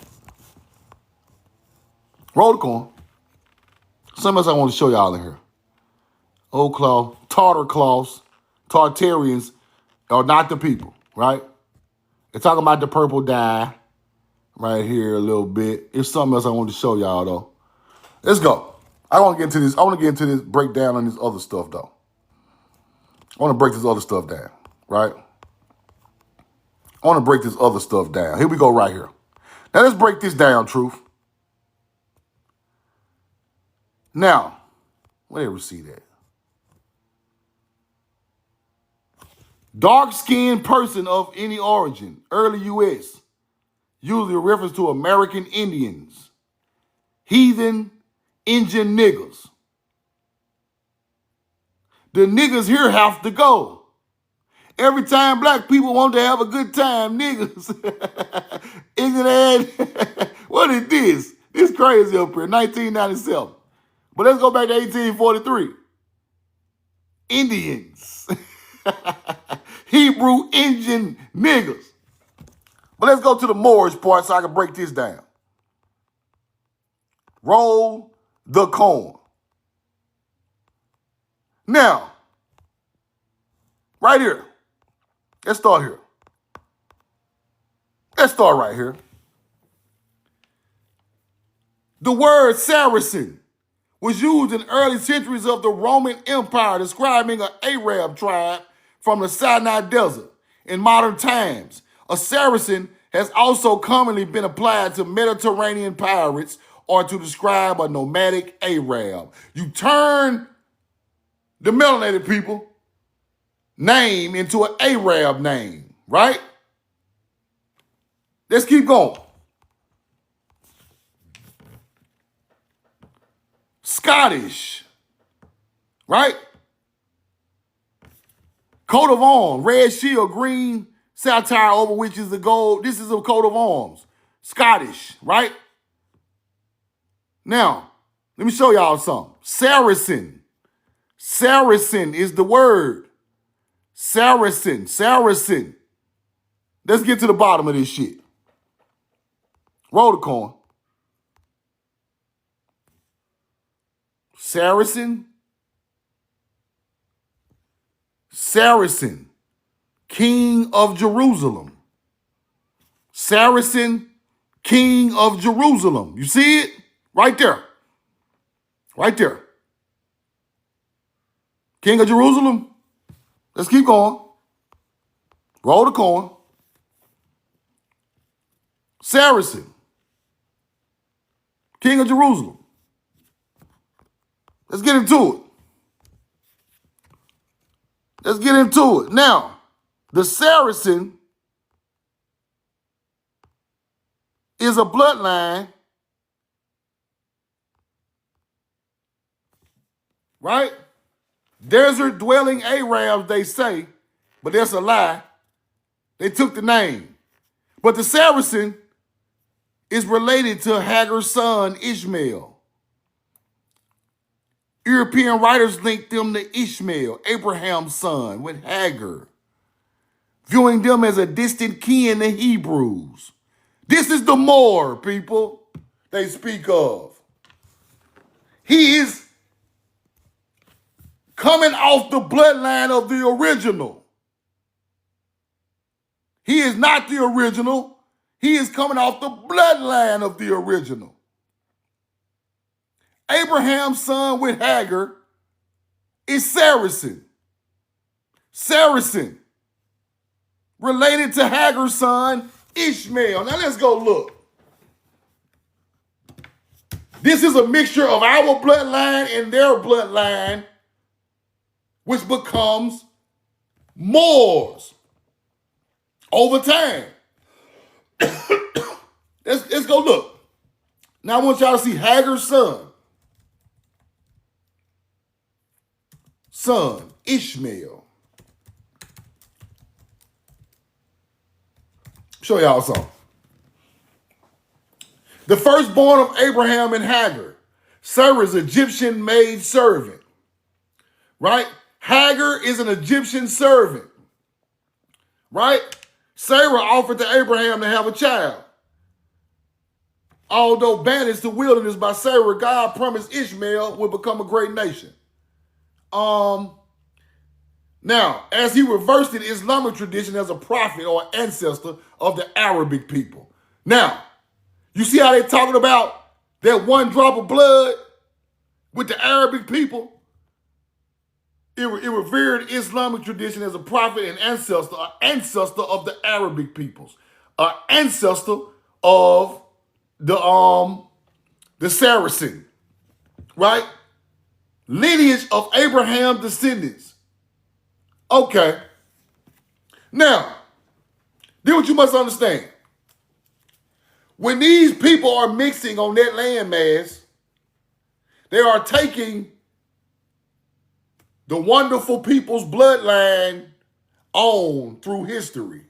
Roll the corn. Something else I want to show y'all in here. Old claw, tartar claws, Tartarians are not the people, right? They're talking about the purple dye right here a little bit. There's something else I want to show y'all though. Let's go. I want to get into this. I want to get into this breakdown on this other stuff though. I want to break this other stuff down, right? I want to break this other stuff down. Here we go right here. Now let's break this down, Truth. Now, where we see that? Dark-skinned person of any origin, early U.S., usually a reference to American Indians, heathen, Indian niggas. The niggas here have to go. Every time black people want to have a good time, niggas. Isn't that? What is this? This crazy up here, 1997. But let's go back to 1843. Indians. Hebrew Indian niggas. But let's go to the Moorish part so I can break this down. Roll the corn. Now, right here. Let's start here. Let's start right here. The word Saracen was used in early centuries of the Roman Empire describing an Arab tribe from the Sinai Desert. In modern times, a Saracen has also commonly been applied to Mediterranean pirates or to describe a nomadic Arab. You turn the melanated people name into an Arab name, right? Let's keep going. Scottish, right? Coat of arms, red shield, green satire over which is the gold. This is a coat of arms. Scottish, right? Now, let me show y'all something. Saracen. Saracen is the word. Saracen. Saracen. Let's get to the bottom of this shit. Roll the corn. Saracen Saracen, king of Jerusalem. Saracen, king of Jerusalem. You see it? Right there. Right there. King of Jerusalem. Let's keep going. Roll the coin. Saracen, king of Jerusalem. Let's get into it. Let's get into it. Now, the Saracen is a bloodline, right? Desert dwelling Arabs, they say, but that's a lie. They took the name. But the Saracen is related to Hagar's son, Ishmael. European writers link them to Ishmael, Abraham's son, with Hagar, viewing them as a distant kin to Hebrews. This is the Moor, people, they speak of. He is coming off the bloodline of the original. He is not the original. He is coming off the bloodline of the original. Abraham's son with Hagar is Saracen. Saracen, related to Hagar's son, Ishmael. Now let's go look. This is a mixture of our bloodline and their bloodline, which becomes Moors over time. Let's go look. Now I want y'all to see Hagar's son, Ishmael. Show y'all something. The firstborn of Abraham and Hagar, Sarah's Egyptian maid servant, right? Hagar is an Egyptian servant, right? Sarah offered to Abraham to have a child. Although banished to wilderness by Sarah, God promised Ishmael would become a great nation. Now, as he reversed the Islamic tradition as a prophet or ancestor of the Arabic people. Now, you see how they're talking about that one drop of blood with the Arabic people? It revered Islamic tradition as a prophet and ancestor, an ancestor of the Arabic peoples, an ancestor of the Saracen, right? Lineage of Abraham's descendants. Okay. Now, then what you must understand. When these people are mixing on that landmass, they are taking the wonderful people's bloodline on through history.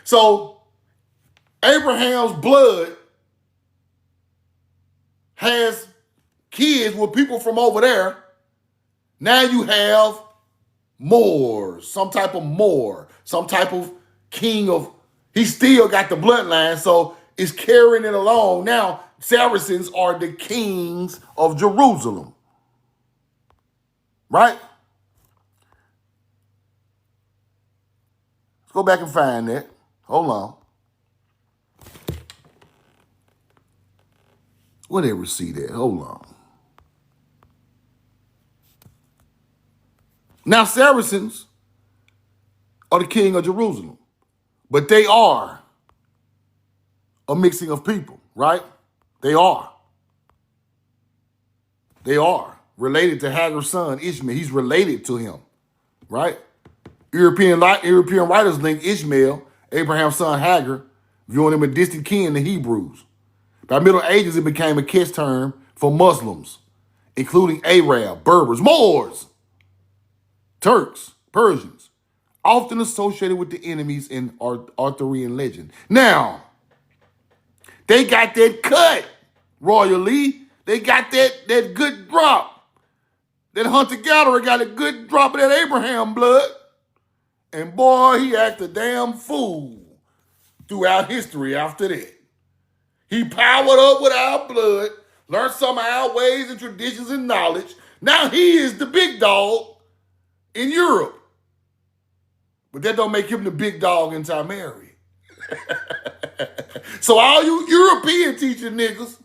So Abraham's blood has kids with people from over there. Now you have Moors, some type of Moor, some type of king of, he still got the bloodline, so it's carrying it along. Now, Saracens are the kings of Jerusalem. Right? Let's go back and find that. Hold on. Where they see that? Hold on. Now, Saracens are the king of Jerusalem, but they are a mixing of people, right? They are. They are related to Hagar's son, Ishmael. He's related to him, right? European writers link Ishmael, Abraham's son Hagar, viewing him a distant kin to Hebrews. By Middle Ages, it became a catch term for Muslims, including Arab, Berbers, Moors, Turks, Persians, often associated with the enemies in Arthurian legend. Now, they got that cut royally. They got that good drop. That hunter-gatherer got a good drop of that Abraham blood. And boy, he acted a damn fool throughout history after that. He powered up with our blood, learned some of our ways and traditions and knowledge. Now he is the big dog in Europe. But that don't make him the big dog in Mary. So all you European teaching niggas,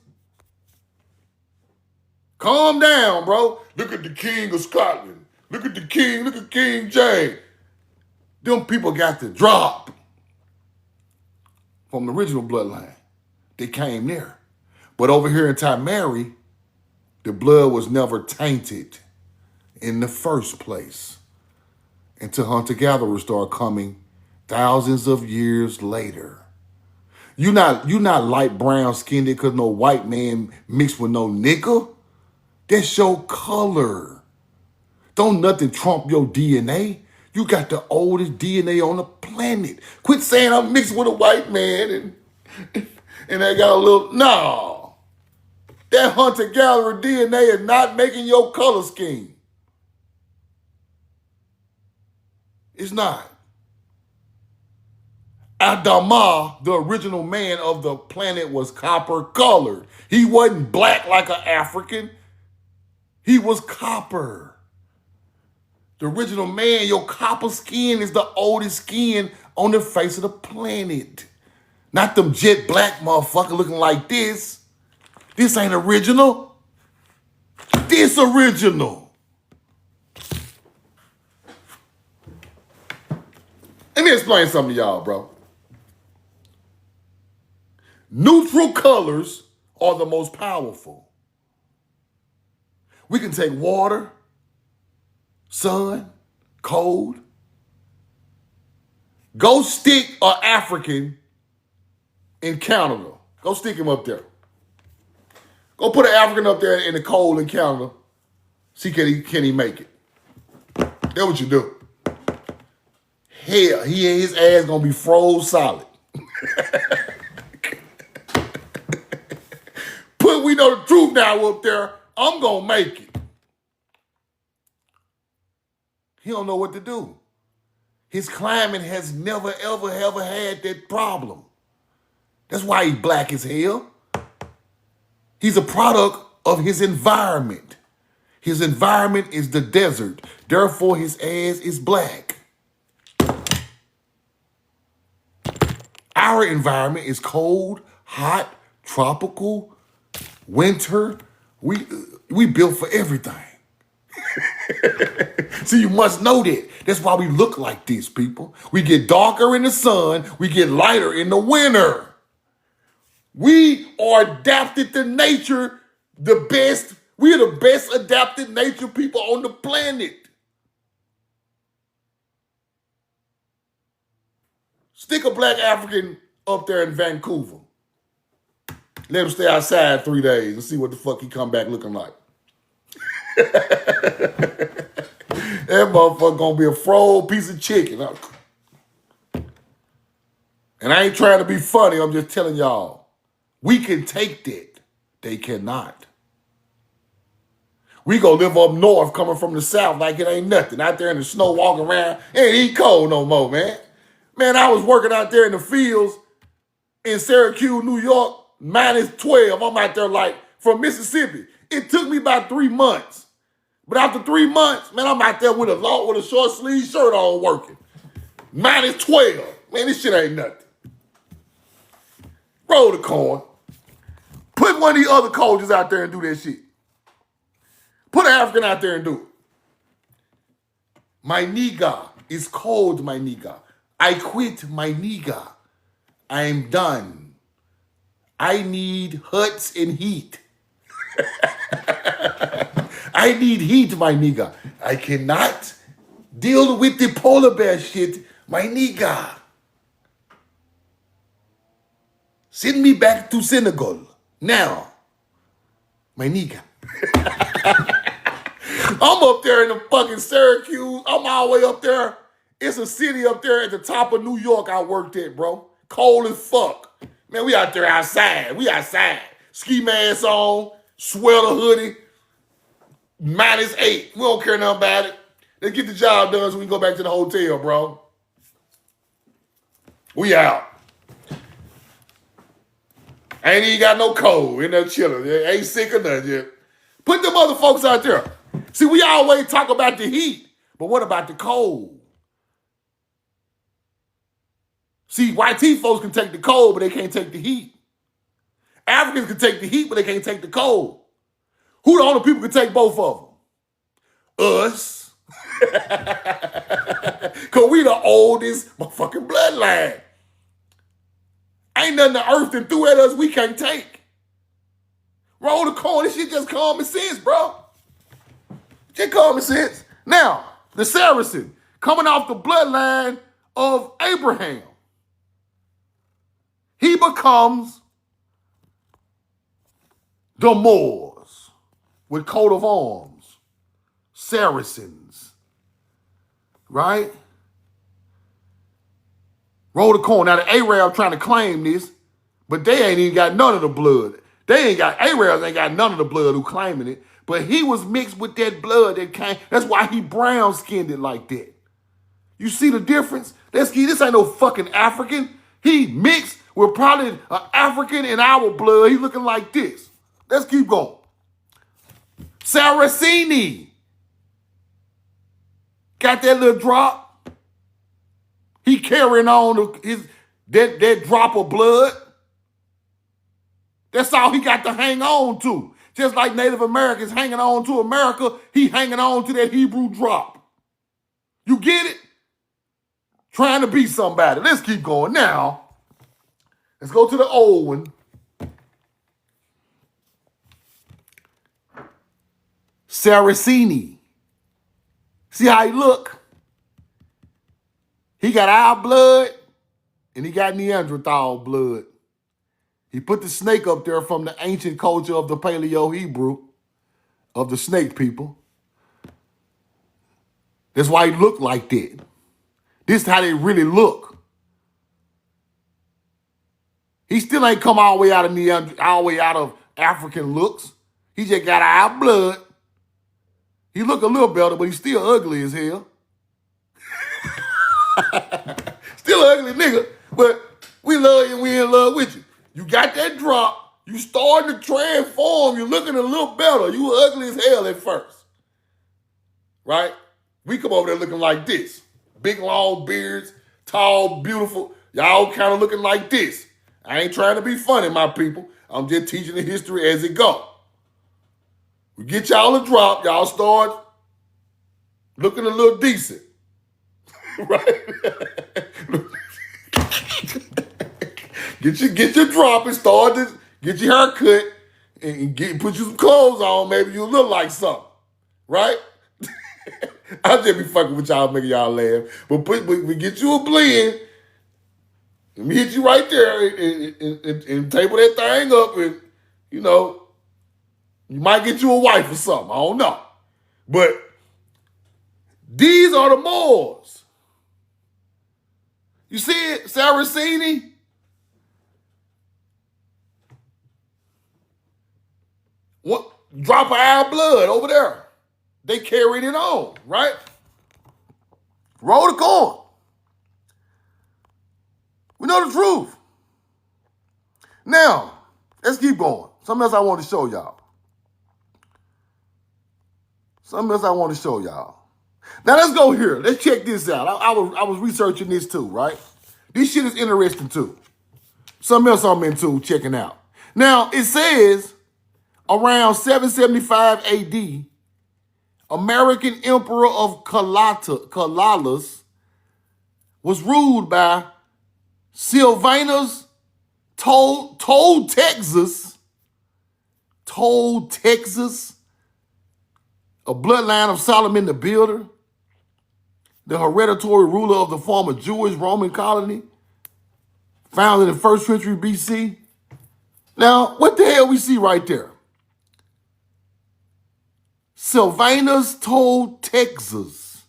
calm down, bro. Look at the King of Scotland. Look at the King. Look at King James. Them people got the drop from the original bloodline. They came there. But over here in Mary, the blood was never tainted in the first place until hunter-gatherers started coming thousands of years later. You not light brown skinned because no white man mixed with no nigga. That's your color. Don't nothing trump your DNA. You got the oldest DNA on the planet. Quit saying I'm mixed with a white man and I got a little, no. That hunter-gatherer DNA is not making your color scheme. It's not. Adama, the original man of the planet, was copper colored. He wasn't black like an African. He was copper. The original man, your copper skin is the oldest skin on the face of the planet. Not them jet black motherfucker looking like this. This ain't original. This original. Let me explain something to y'all, bro. Neutral colors are the most powerful. We can take water, sun, cold. Go stick an African in Canada. Go stick him up there. Go put an African up there in the cold in Canada. See can he make it. That's what you do. Hell, his ass gonna be froze solid. Put we know the truth now up there, I'm gonna make it. He don't know what to do. His climate has never, ever had that problem. That's why he's black as hell. He's a product of his environment. His environment is the desert. Therefore, his ass is black. Our environment is cold, hot, tropical, winter. We built for everything. So you must know that. That's why we look like this, people. We get darker in the sun. We get lighter in the winter. We are adapted to nature the best. We are the best adapted nature people on the planet. Stick a black African up there in Vancouver. Let him stay outside 3 days and see what the fuck he come back looking like. That motherfucker gonna be a froze piece of chicken. And I ain't trying to be funny, I'm just telling y'all. We can take that. They cannot. We go live up north coming from the south like it ain't nothing. Out there in the snow walking around. It ain't cold no more, man. Man, I was working out there in the fields in Syracuse, New York, -12. I'm out there like from Mississippi. It took me about 3 months. But after 3 months, man, I'm out there with a short sleeve shirt on working. -12. Man, this shit ain't nothing. Roll the corn. Put one of these other coaches out there and do that shit. Put an African out there and do it. My nigga, it's cold, my nigga. I quit, my nigga. I'm done. I need huts and heat. I need heat, my nigga. I cannot deal with the polar bear shit, my nigga. Send me back to Senegal now, my nigga. I'm up there in the fucking Syracuse. I'm all the way up there. It's a city up there at the top of New York I worked at, bro. Cold as fuck. Man, we out there outside. We outside. Ski mask on, sweater hoodie, -8. We don't care nothing about it. Let's get the job done so we can go back to the hotel, bro. We out. Ain't even got no cold. Ain't no chilling. Ain't sick or nothing yet. Put them other folks out there. See, we always talk about the heat, but what about the cold? See, white tea folks can take the cold, but they can't take the heat. Africans can take the heat, but they can't take the cold. Who the only people can take both of them? Us. Because we the oldest motherfucking bloodline. Ain't nothing the earth that threw at us we can't take. Roll the corn. This shit just common sense, bro. Just common sense. Now, the Saracen, coming off the bloodline of Abraham, he becomes the Moors with coat of arms, Saracens, right? Roll the corn. Now, the Arab trying to claim this, but they ain't even got none of the blood. Arabs ain't got none of the blood who claiming it, but he was mixed with that blood that came. That's why he brown-skinned it like that. You see the difference? This ain't no fucking African. He mixed with probably an African in our blood. He looking like this. Let's keep going. Saraceni. Got that little drop. He carrying on that drop of blood. That's all he got to hang on to. Just like Native Americans hanging on to America, he hanging on to that Hebrew drop. You get it? Trying to be somebody. Let's keep going. Now, let's go to the old one. Saraceni. See how he look? He got our blood and he got Neanderthal blood. He put the snake up there from the ancient culture of the Paleo-Hebrew, of the snake people. That's why he looked like that. This is how they really look. He still ain't come all the way out of African looks. He just got our blood. He look a little better, but he's still ugly as hell. Still ugly nigga, but we love you and we in love with you. You got that drop. You starting to transform. You're looking a little better. You were ugly as hell at first. Right? We come over there looking like this. Big, long beards, tall, beautiful. Y'all kind of looking like this. I ain't trying to be funny, my people. I'm just teaching the history as it go. We get y'all a drop. Y'all start looking a little decent. Right? Get your drop and start to get your hair cut and put you some clothes on. Maybe you'll look like something. Right? I'll just be fucking with y'all, making y'all laugh. But we get you a blend. Let me hit you right there and table that thing up, and you know, you might get you a wife or something. I don't know. But these are the Moors. You see it, Saraceni? What drop of our blood over there? They carried it on, right? Roll the corn. We know the truth. Now, let's keep going. Something else I want to show y'all. Now let's go here. Let's check this out. I was researching this too, right? This shit is interesting too. Something else I'm into checking out. Now, it says around 775 AD, American Emperor of Kalalas was ruled by Sylvanus told Texas, a bloodline of Solomon the Builder, the hereditary ruler of the former Jewish Roman colony, founded in the 1st century BC. Now, what the hell we see right there? Sylvanus told Texas,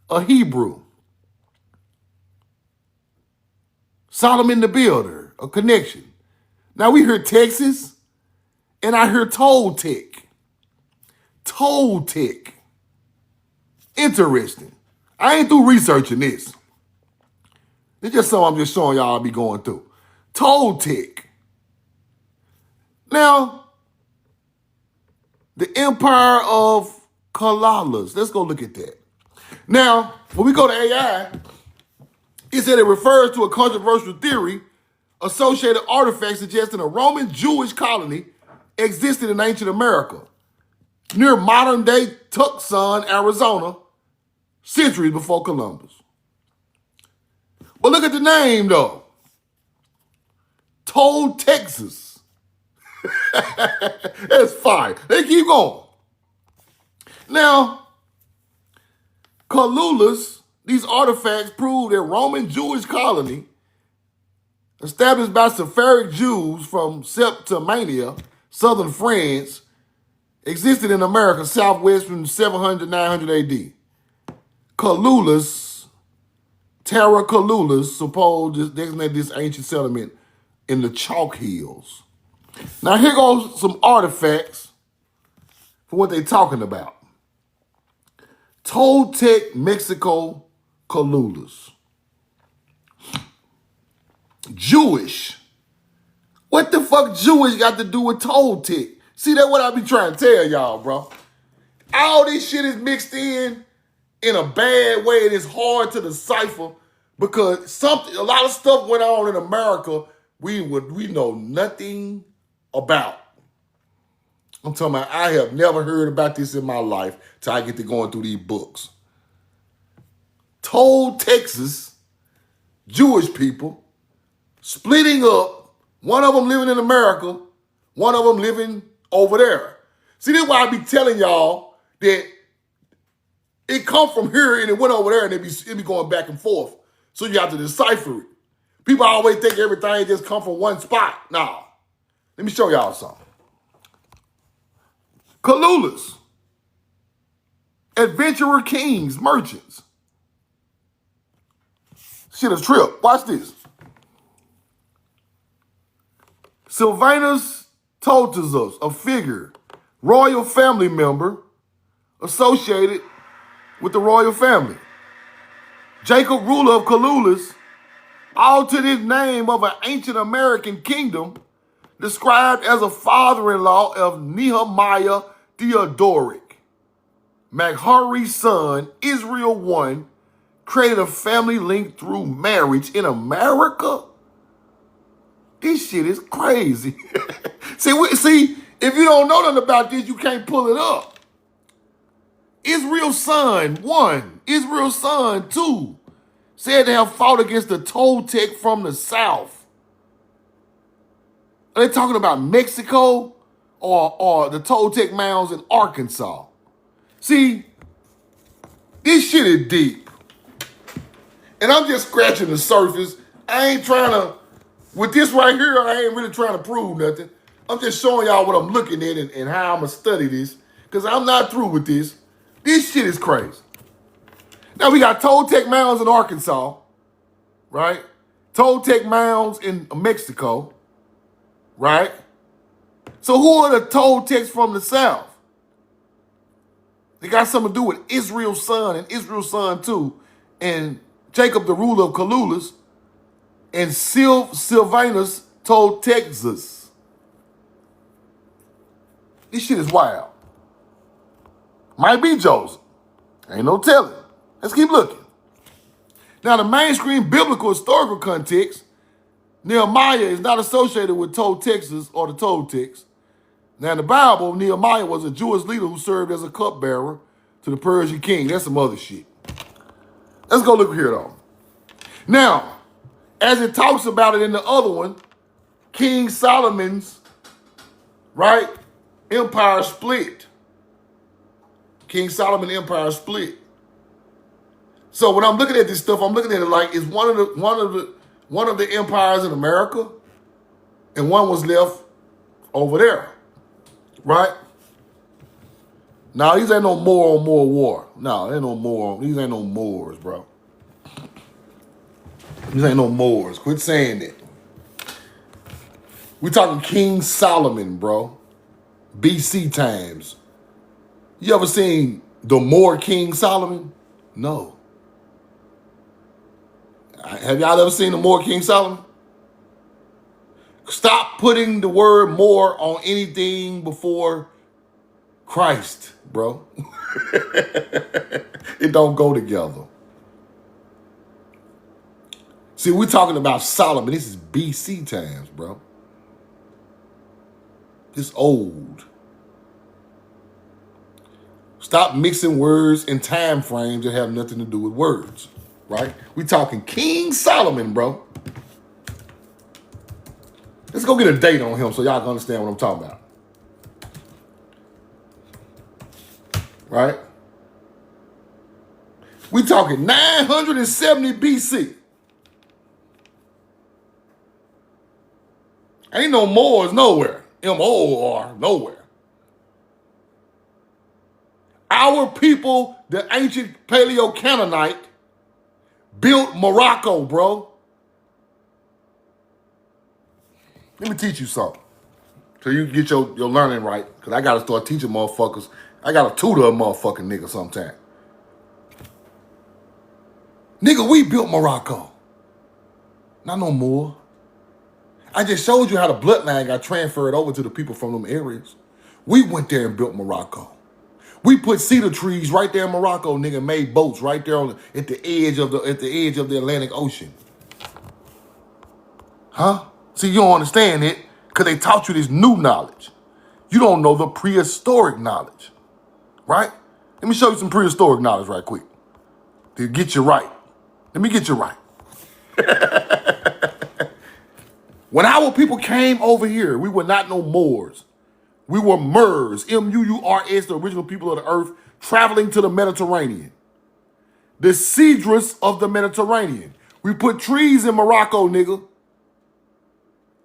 a Hebrew. Solomon the Builder, a connection. Now we hear Texas, and I hear Toltec. Interesting. I ain't through researching this. It's just something I'm just showing y'all I'll be going through. Toltec. Now, the Empire of Kalalas. Let's go look at that. Now, when we go to AI, It said it refers to a controversial theory. Associated artifacts suggesting a Roman Jewish colony existed in ancient America, near modern-day Tucson, Arizona, centuries before Columbus. But look at the name, though. Told, Texas. That's fine. They keep going. Now, Colullus, these artifacts prove that Roman Jewish colony established by Sephardic Jews from Septimania, southern France, existed in America southwest from 700 to 900 AD. Colullus, Terra Colullus, supposed designated this ancient settlement in the chalk hills. Now here goes some artifacts for what they're talking about. Toltec, Mexico, Colullus. Jewish. What the fuck Jewish got to do with Toltec? See, that's what I be trying to tell y'all, bro. All this shit is mixed in a bad way, and it's hard to decipher because a lot of stuff went on in America we know nothing about. I'm talking about I have never heard about this in my life till I get to going through these books. Told Texas, Jewish people, splitting up, one of them living in America, one of them living over there. See, this is why I be telling y'all that it come from here and it went over there and it be going back and forth. So you have to decipher it. People always think everything just come from one spot. Nah. Let me show y'all something. Colullus. Adventurer kings, merchants. Shit, a trip. Watch this. Sylvanus Totisus, a figure, royal family member associated with the royal family. Jacob, ruler of Colullus, altered his name of an ancient American kingdom, described as a father-in-law of Nehemiah Theodoric. Maghari's son, Israel I, created a family link through marriage in America. This shit is crazy. See, if you don't know nothing about this, you can't pull it up. Israel's son, 1. Israel's son, 2. Said to have fought against the Toltec from the south. Are they talking about Mexico or the Toltec mounds in Arkansas? See, this shit is deep. And I'm just scratching the surface. I ain't trying to, with this right here, I ain't really trying to prove nothing. I'm just showing y'all what I'm looking at and how I'm going to study this. Because I'm not through with this. This shit is crazy. Now we got Toltec mounds in Arkansas, right? Toltec mounds in Mexico, right? So who are the Toltecs from the south? They got something to do with Israel's son and Israel's son too, and Jacob, the ruler of Colullus, and Sylvanus Toltexus. This shit is wild. Might be Joseph. Ain't no telling. Let's keep looking. Now, the mainstream biblical historical context, Nehemiah is not associated with Toltexus or the Toltecs. Now, in the Bible, Nehemiah was a Jewish leader who served as a cupbearer to the Persian king. That's some other shit. Let's go look here, though. Now, as it talks about it in the other one, King Solomon's, right, empire split. King Solomon empire split. So when I'm looking at this stuff, I'm looking at it like it's one of the empires in America, and one was left over there, right? Now these ain't no more on more war. No, ain't no more. These ain't no Moors, bro. These ain't no Moors. Quit saying that. We talking King Solomon, bro. BC times. You ever seen the Moor King Solomon? No. Have y'all ever seen the Moor King Solomon? Stop putting the word more on anything before Christ, bro. It don't go together. See, we're talking about Solomon. This is BC times, bro. This old. Stop mixing words and time frames that have nothing to do with words, right? We talking King Solomon, bro. Let's go get a date on him so y'all can understand what I'm talking about. Right? We talking 970 BC. Ain't no Moors nowhere. M-O-R, nowhere. Our people, the ancient Paleo-Canaanite, built Morocco, bro. Let me teach you something. So you get your learning right. Because I got to start teaching motherfuckers. I got to tutor a motherfucking nigga sometime. Nigga, we built Morocco. Not no more. I just showed you how the bloodline got transferred over to the people from them areas. We went there and built Morocco. We put cedar trees right there in Morocco, nigga, made boats right there at the edge of the Atlantic Ocean. Huh? See, you don't understand it because they taught you this new knowledge. You don't know the prehistoric knowledge, right? Let me show you some prehistoric knowledge right quick to get you right. Let me get you right. When our people came over here, we were not no Moors. We were Murs, M-U-U-R-S, the original people of the earth, traveling to the Mediterranean. The Cedrus of the Mediterranean. We put trees in Morocco, nigga.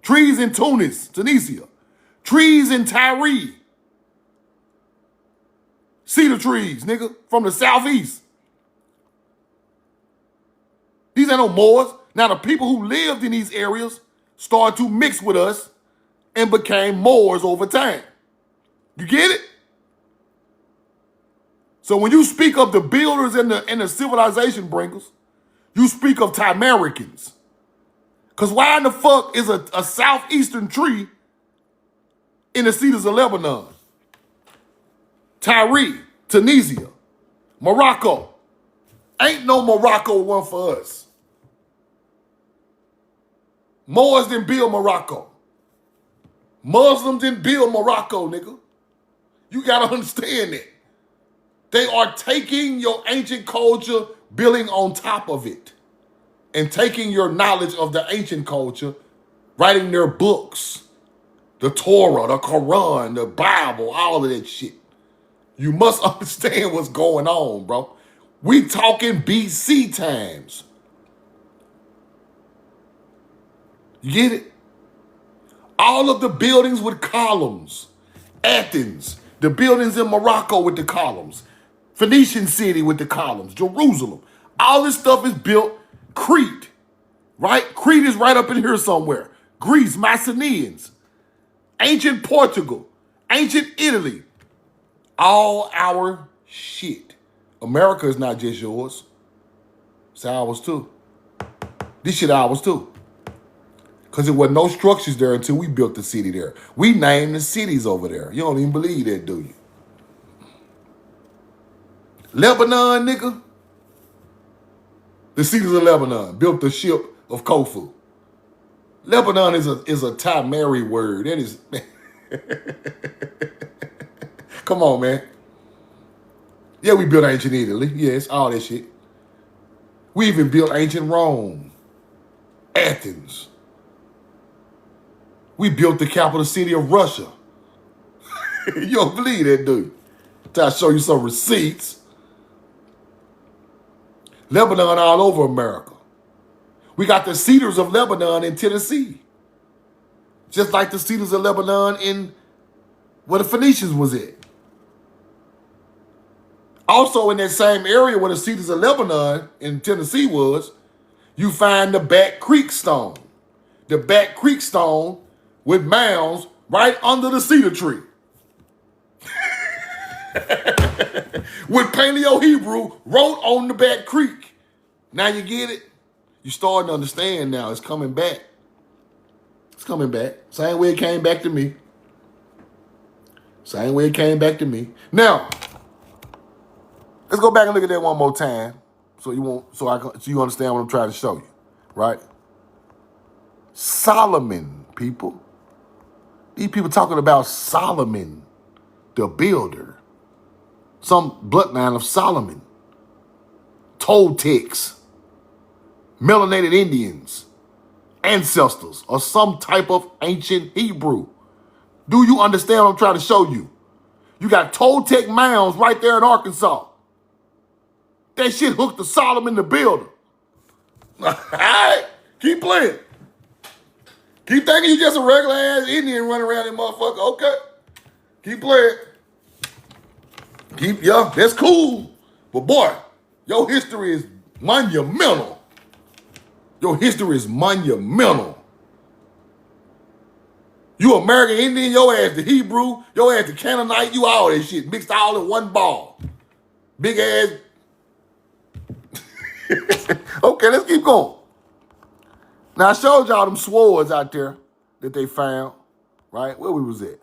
Trees in Tunisia. Trees in Tyre. Cedar trees, nigga, from the southeast. These ain't no Moors. Now, the people who lived in these areas started to mix with us and became Moors over time. You get it? So when you speak of the builders and the civilization bringers, you speak of Timaricans. Because why in the fuck is a southeastern tree in the cedars of Lebanon? Tyre, Tunisia, Morocco. Ain't no Morocco one for us. Moors didn't build Morocco. Muslims didn't build Morocco, nigga. You gotta understand that. They are taking your ancient culture, building on top of it, and taking your knowledge of the ancient culture, writing their books, the Torah, the Quran, the Bible, all of that shit. You must understand what's going on, bro. We talking BC times. You get it? All of the buildings with columns. Athens, the buildings in Morocco with the columns. Phoenician city with the columns. Jerusalem. All this stuff is built. Crete, right? Crete is right up in here somewhere. Greece, Mycenaeans. Ancient Portugal. Ancient Italy. All our shit. America is not just yours. It's ours too. This shit ours too. Because there were no structures there until we built the city there. We named the cities over there. You don't even believe that, do you? Lebanon, nigga. The cedars of Lebanon built the ship of Khufu. Lebanon is a Tamari word. That is... Come on, man. Yeah, we built ancient Italy. Yes, all that shit. We even built ancient Rome. Athens. We built the capital city of Russia. You don't believe that, do you? I'll show you some receipts. Lebanon all over America. We got the cedars of Lebanon in Tennessee. Just like the cedars of Lebanon in where the Phoenicians was at. Also in that same area where the cedars of Lebanon in Tennessee was, you find the Back Creek stone. The Back Creek stone with mounds right under the cedar tree. With Paleo-Hebrew wrote on the Back Creek. Now you get it? You starting to understand now. It's coming back. It's coming back. Same way it came back to me. Same way it came back to me. Now, let's go back and look at that one more time so you understand what I'm trying to show you. right? Solomon, people. These people talking about Solomon, the builder. Some bloodline of Solomon. Toltecs. Melanated Indians. Ancestors. Or some type of ancient Hebrew. Do you understand what I'm trying to show you? You got Toltec mounds right there in Arkansas. That shit hooked to Solomon the builder. All right, keep playing. Keep thinking you just a regular ass Indian running around that motherfucker. Okay, keep playing. Yeah, that's cool. But boy, your history is monumental. Your history is monumental. You American Indian, your ass the Hebrew, your ass the Canaanite, you all that shit mixed all in one ball. Big ass. Okay, let's keep going. Now, I showed y'all them swords out there that they found, right? Where we was at?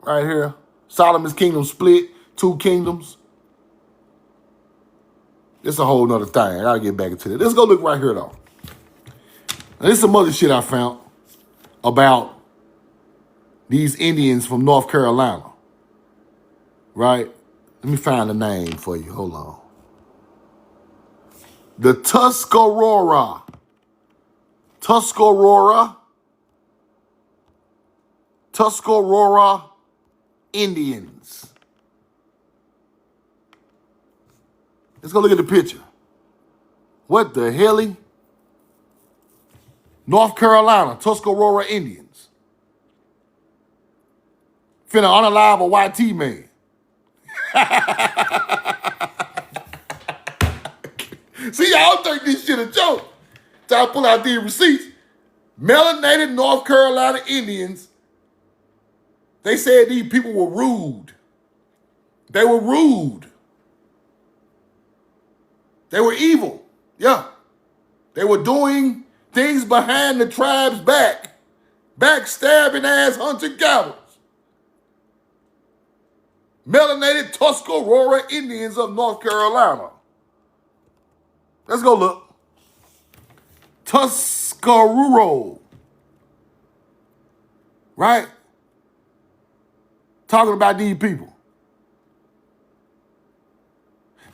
Right here. Solomon's kingdom split, 2 kingdoms. It's a whole nother thing. I gotta get back into it. Let's go look right here, though. Now, this is some other shit I found about these Indians from North Carolina, right? Let me find the name for you. Hold on. The Tuscarora Indians. Let's go look at the picture. What the hell? North Carolina, Tuscarora Indians. Finna unalive a YT man. See, y'all think this shit a joke. So I pull out these receipts. Melanated North Carolina Indians, they said these people were rude. They were rude. They were evil. Yeah. They were doing things behind the tribe's back. Backstabbing ass hunter-gatherers. Melanated Tuscarora Indians of North Carolina. Let's go look. Tuscarora. Right? Talking about these people.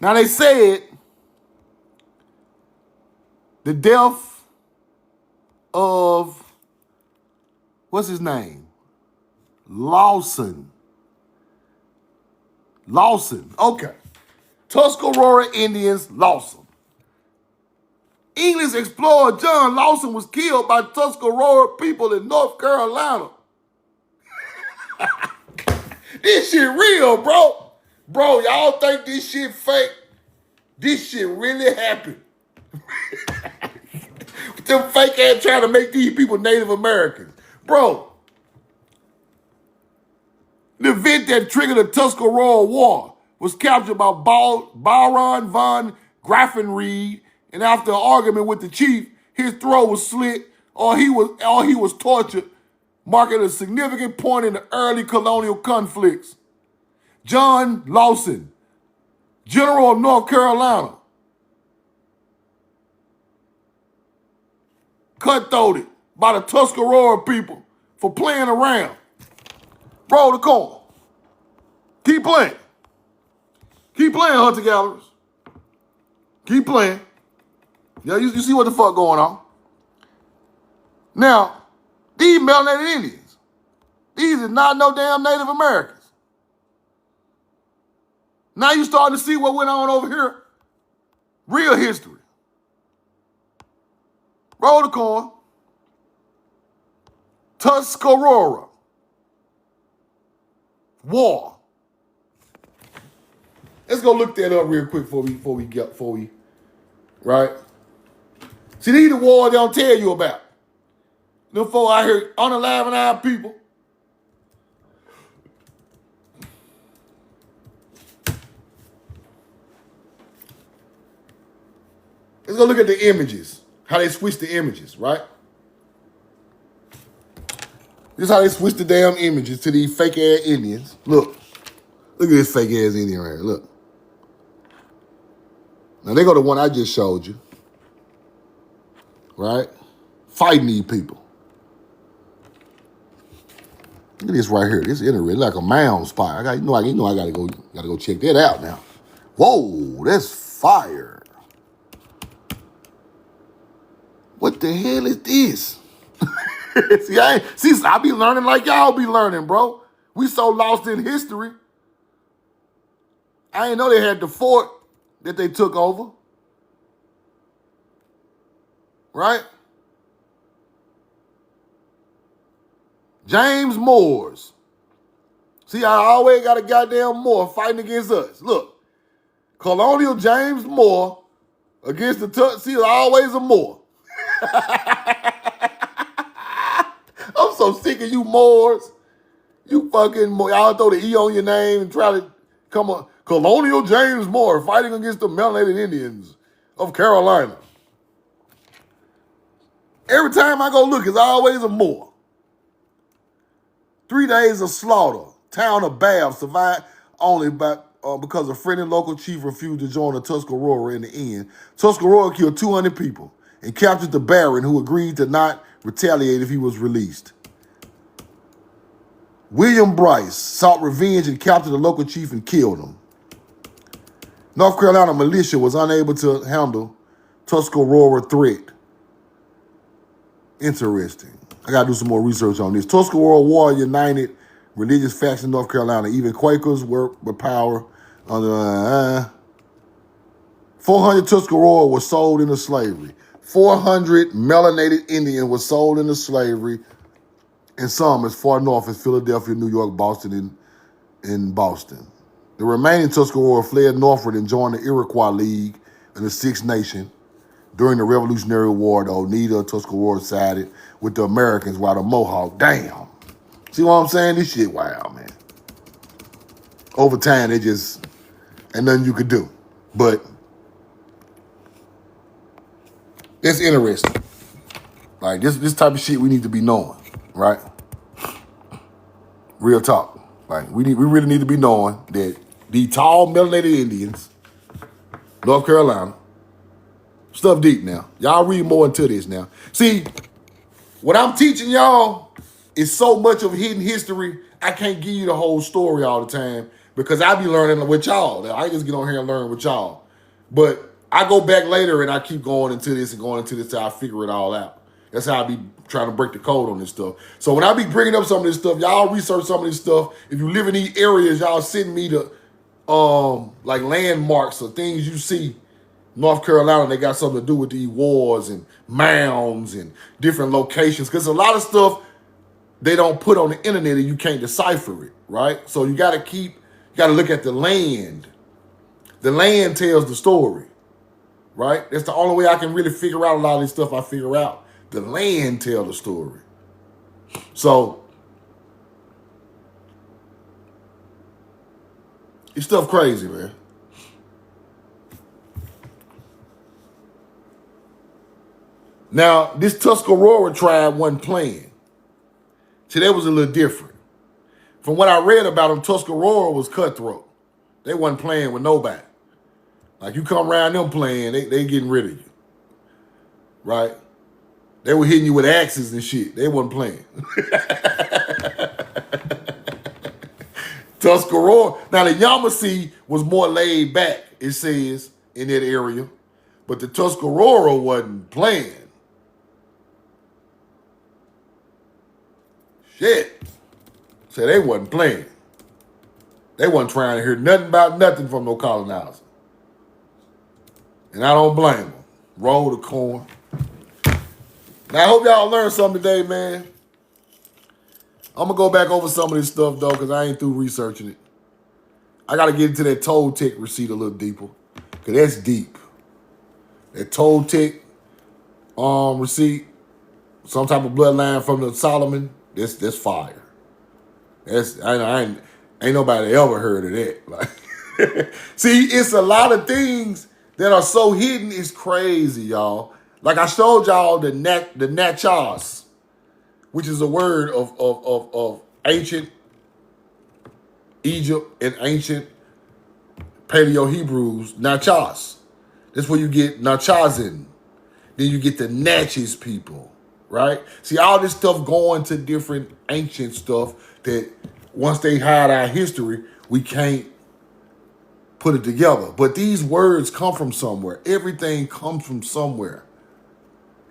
Now they said the death of, what's his name? Lawson. Okay. Tuscarora Indians, Lawson. English explorer John Lawson was killed by Tuscarora people in North Carolina. This shit real, bro. Bro, y'all think this shit fake? This shit really happened. Them fake ass trying to make these people Native Americans. Bro, the event that triggered the Tuscarora War was captured by Byron von Graffenried, and after an argument with the chief, his throat was slit or he was tortured, marking a significant point in the early colonial conflicts. John Lawson, General of North Carolina, cutthroated by the Tuscarora people for playing around. Roll the corn. Keep playing. Keep playing, hunter-gatherers. Keep playing. Yeah, you see what the fuck going on. Now, these melanated Indians, these are not no damn Native Americans. Now you starting to see what went on over here. Real history. Roll the corn. Tuscarora War. Let's go look that up real quick before we right? See, these are the wars they don't tell you about. Them folk out here unaliving our people. Let's go look at the images. How they switch the images, right? This is how they switch the damn images to these fake ass Indians. Look. Look at this fake ass Indian right here. Look. Now they go to one I just showed you. right? Fighting these people. Look at this right here. This is interesting, like a mound spot. I gotta go check that out now. Whoa, that's fire. What the hell is this? I be learning like y'all be learning, bro. We so lost in history. I didn't know they had the fort that they took over. Right? James Moores. See, I always got a goddamn Moore fighting against us. Look, Colonial James Moore against the see, always a Moore. I'm so sick of you Moors. You fucking Moore. Y'all throw the E on your name and try to come on. Colonial James Moore fighting against the melanated Indians of Carolina. Every time I go look, it's always a Moore. 3 days of slaughter. Town of Bath survived only because a friendly local chief refused to join the Tuscarora in the end. Tuscarora killed 200 people and captured the Baron, who agreed to not retaliate if he was released. William Bryce sought revenge and captured the local chief and killed him. North Carolina militia was unable to handle Tuscarora threat. Interesting. I got to do some more research on this. Tuscarora War united religious factions in North Carolina. Even Quakers were power. 400 Tuscarora were sold into slavery. 400 melanated Indians were sold into slavery, and some as far north as Philadelphia, New York, Boston, and Boston. The remaining Tuscarora fled northward and joined the Iroquois League and the Six Nations. During the Revolutionary War, the Oneida Tuscarora sided with the Americans while the Mohawk, damn. See what I'm saying? This shit wild, man. Over time, they just ain't nothing you could do. But it's interesting. Like this type of shit we need to be knowing, right? Real talk. Like we really need to be knowing that the tall melanated Indians, North Carolina, stuff deep now. Y'all read more into this now. See, what I'm teaching y'all is so much of hidden history, I can't give you the whole story all the time because I be learning with y'all. I just get on here and learn with y'all. But I go back later and I keep going into this and going into this till I figure it all out. That's how I be trying to break the code on this stuff. So when I be bringing up some of this stuff, y'all research some of this stuff. If you live in these areas, y'all send me the like landmarks or things you see. North Carolina, they got something to do with these wars and mounds and different locations. Because a lot of stuff they don't put on the internet and you can't decipher it, right? So you got to look at the land. The land tells the story, right? That's the only way I can really figure out a lot of this stuff I figure out. The land tells the story. So it's stuff crazy, man. Now, this Tuscarora tribe wasn't playing. See, that was a little different. From what I read about them, Tuscarora was cutthroat. They wasn't playing with nobody. Like, you come around them playing, they getting rid of you. Right? They were hitting you with axes and shit. They wasn't playing. Tuscarora. Now, the Yamasee was more laid back, it says, in that area. But the Tuscarora wasn't playing. Shit. So they wasn't playing. They wasn't trying to hear nothing about nothing from no colonizer. And I don't blame them. Roll the corn. Now, I hope y'all learned something today, man. I'm going to go back over some of this stuff, though, because I ain't through researching it. I got to get into that Toltec receipt a little deeper, because that's deep. That Toltec receipt, some type of bloodline from the Solomon, that's fire. Ain't nobody ever heard of that. Like, see, it's a lot of things that are so hidden. It's crazy, y'all. Like I showed y'all the Natchez, which is a word of ancient Egypt and ancient Paleo Hebrews. Natchez. That's where you get Natchazin. Then you get the Natchez people, right? See, all this stuff going to different ancient stuff that once they hide our history, we can't put it together. But these words come from somewhere. Everything comes from somewhere.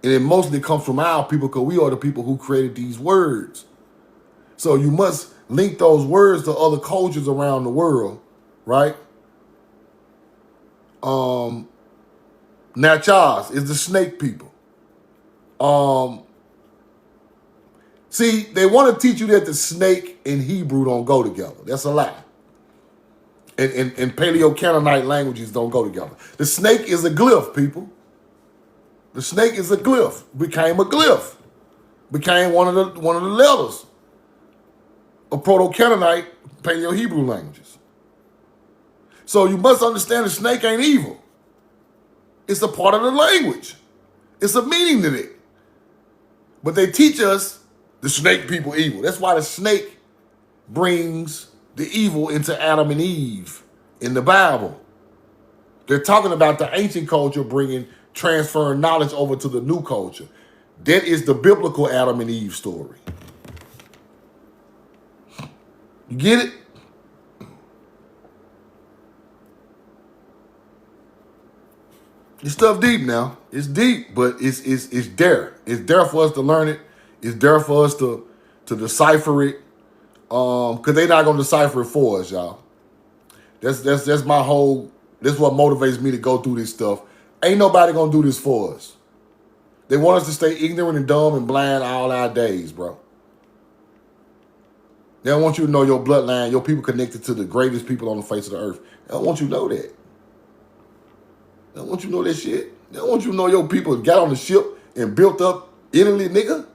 And it mostly comes from our people because we are the people who created these words. So you must link those words to other cultures around the world, right? Natchez is the snake people. See, they want to teach you that the snake and Hebrew don't go together. That's a lie. And Paleo-Canaanite languages don't go together. The snake is a glyph, people. The snake is a glyph. Became a glyph. Became one of the letters of Proto-Canaanite Paleo-Hebrew languages. So you must understand the snake ain't evil. It's a part of the language. It's a meaning to it. But they teach us the snake people evil. That's why the snake brings the evil into Adam and Eve in the Bible. They're talking about the ancient culture transferring knowledge over to the new culture. That is the biblical Adam and Eve story. You get it? This stuff deep now. It's deep, but it's there. It's there for us to learn it. It's there for us to decipher it. Because they're not gonna decipher it for us, y'all. That's my whole. That's what motivates me to go through this stuff. Ain't nobody gonna do this for us. They want us to stay ignorant and dumb and blind all our days, bro. They don't want you to know your bloodline, your people connected to the greatest people on the face of the earth. They don't want you to know that. They don't want you to know that shit. They don't want you to know your people got on the ship and built up Italy, nigga.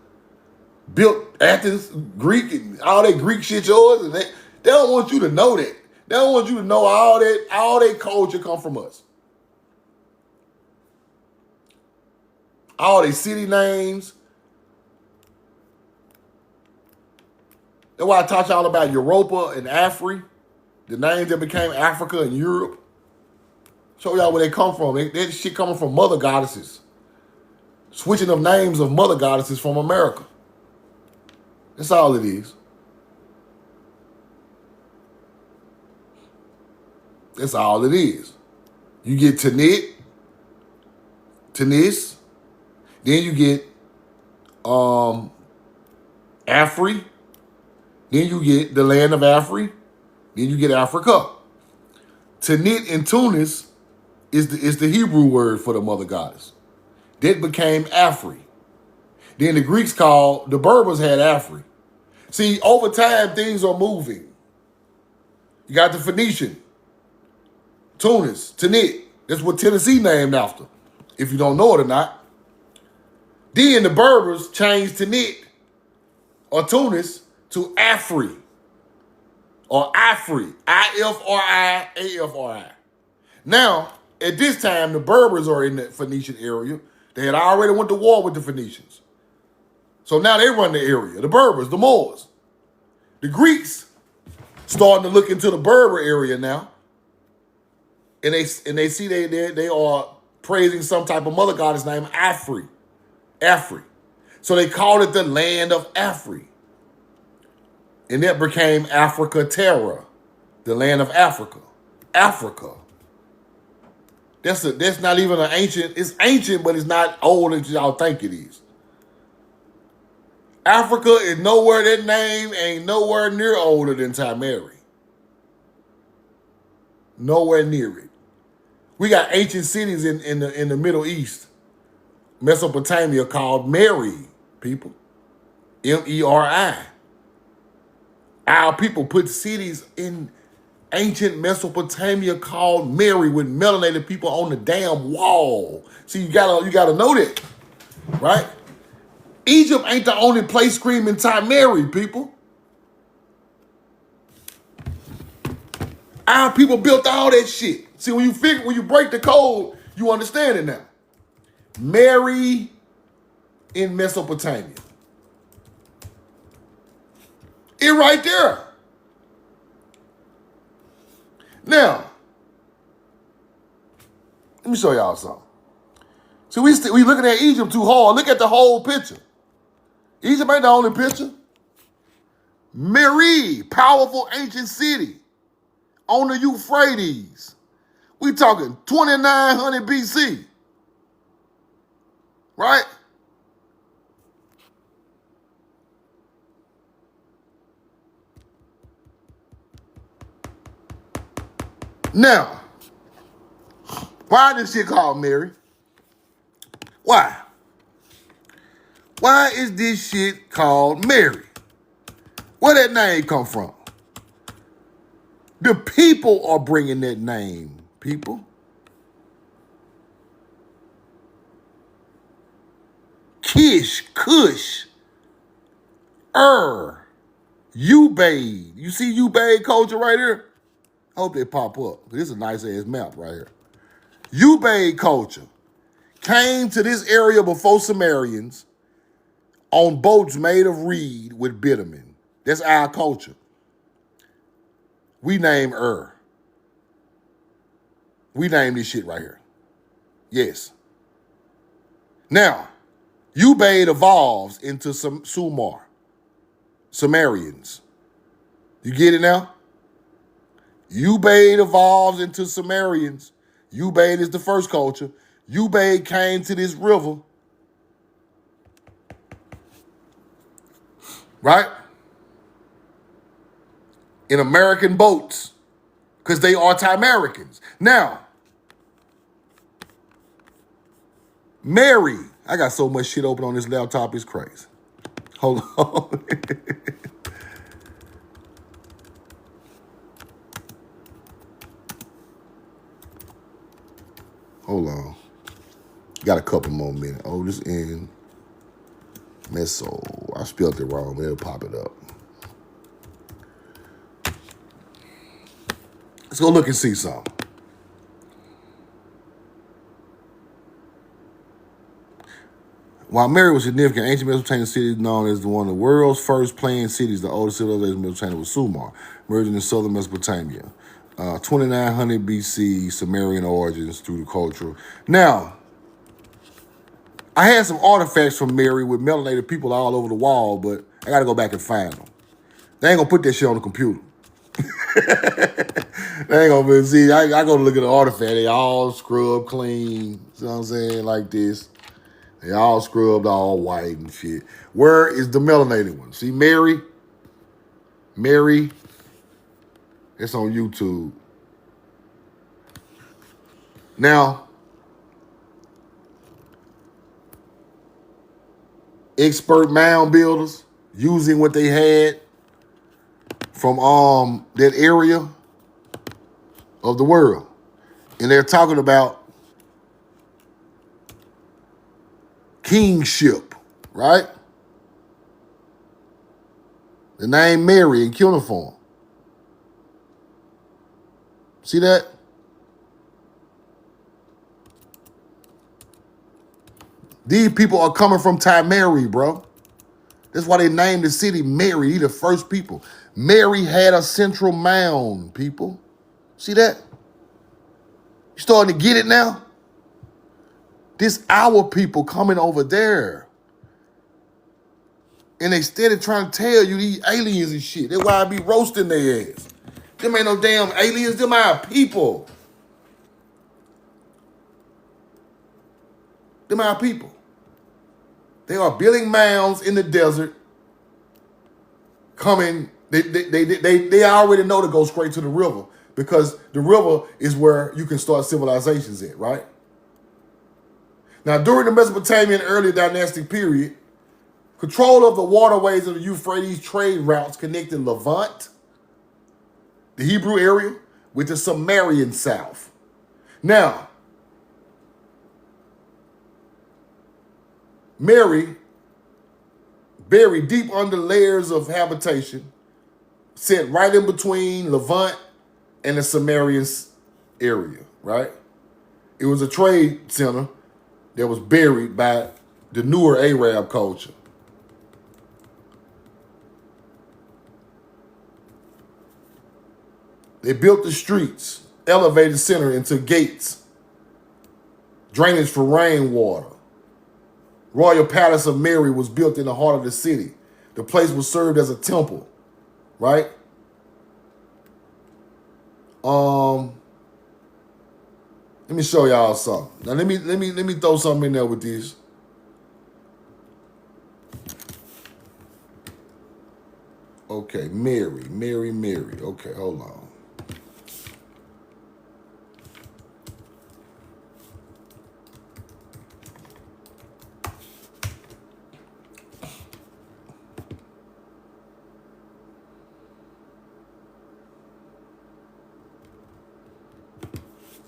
Built Athens, Greek, and all that Greek shit yours. And they don't want you to know that. They don't want you to know all that culture come from us. All these city names. That's why I taught y'all about Europa and Afri, the names that became Africa and Europe. Show y'all where they come from. That shit coming from mother goddesses. Switching of names of mother goddesses from America. That's all it is. That's all it is. You get Tanis, then you get Afri, then you get the land of Afri, then you get Africa. Tanit and Tunis is the Hebrew word for the mother goddess. That became Afri. Then the Greeks called, the Berbers had Afri. See, over time, things are moving. You got the Phoenician, Tunis, Tanit. That's what Tennessee named after, if you don't know it or not. Then the Berbers changed Tanit or Tunis to Afri or Afri, I-F-R-I, A-F-R-I. Now, at this time, the Berbers are in the Phoenician area. They had already went to war with the Phoenicians. So now they run the area, the Berbers, the Moors. The Greeks starting to look into the Berber area now. And they see they are praising some type of mother goddess named Afri. Afri. So they called it the land of Afri. And that became Africa Terra, the land of Africa. Africa. That's not even an ancient, it's ancient, but it's not old as y'all think it is. Africa is nowhere, that name ain't nowhere near older than Timeri. Nowhere near it. We got ancient cities in the Middle East, Mesopotamia, called Meri, people. M-E-R-I. Our people put cities in ancient Mesopotamia called Meri with melanated people on the damn wall. See, you gotta know that, right? Egypt ain't the only place screaming Timeri, people. Our people built all that shit. See, when you break the code, you understand it now. Meri in Mesopotamia. It right there. Now, let me show y'all something. See, we looking at Egypt too hard. Look at the whole picture. Egypt ain't the only picture. Meri, powerful ancient city on the Euphrates. We talking 2900 BC, right? Now, why is this shit called Meri? Why? Why is this shit called Meri? Where that name come from? The people are bringing that name, people. Kish, Kush, Ubaid. You see Ubaid culture right here? I hope they pop up. This is a nice ass map right here. Ubaid culture came to this area before Sumerians on boats made of reed with bitumen. That's our culture. We name We name this shit right here. Yes. Now, Ubaid evolves into some Sumerians. You get it now? Ubaid evolves into Sumerians. Ubaid is the first culture. Ubaid came to this river, right? In American boats, because they are Americans. Now, Meri, I got so much shit open on this laptop, it's crazy. Hold on. Hold on. Got a couple more minutes. Otis in Meso. I spelled it wrong, but it'll pop it up. Let's go look and see something. While Meri was significant, ancient Mesopotamian city is known as one of the world's first planned cities. The oldest civilization in Mesopotamia was Sumer, emerging in southern Mesopotamia. 2900 BC, Sumerian origins through the culture. Now, I had some artifacts from Meri with melanated people all over the wall, but I got to go back and find them. They ain't going to put that shit on the computer. They ain't going to see. I go to look at the artifact. They all scrubbed clean. You know what I'm saying? Like this. They all scrubbed all white and shit. Where is the melanated one? See, Meri, it's on YouTube. Now, expert mound builders using what they had from that area of the world. And they're talking about kingship, right? The name Meri in cuneiform. See that? These people are coming from Meri, bro. That's why they named the city Meri. These the first people. Meri had a central mound, people. See that? You starting to get it now? This our people coming over there. And they steady trying to tell you these aliens and shit. That's why I be roasting their ass. Them ain't no damn aliens. Them our people. Them our people. They are building mounds in the desert. Coming, they already know to go straight to the river because the river is where you can start civilizations at, right? Now, during the Mesopotamian early dynastic period, control of the waterways of the Euphrates trade routes connected Levant, the Hebrew area, with the Sumerian south. Now, Meri, buried deep under layers of habitation, set right in between Levant and the Sumerian area, right? It was a trade center that was buried by the newer Arab culture. They built the streets, elevated center into gates, drainage for rainwater. Royal Palace of Mary was built in the heart of the city. The place was served as a temple, right? Let me show y'all something. Now let me throw something in there with these. Okay, Mary. Okay, hold on.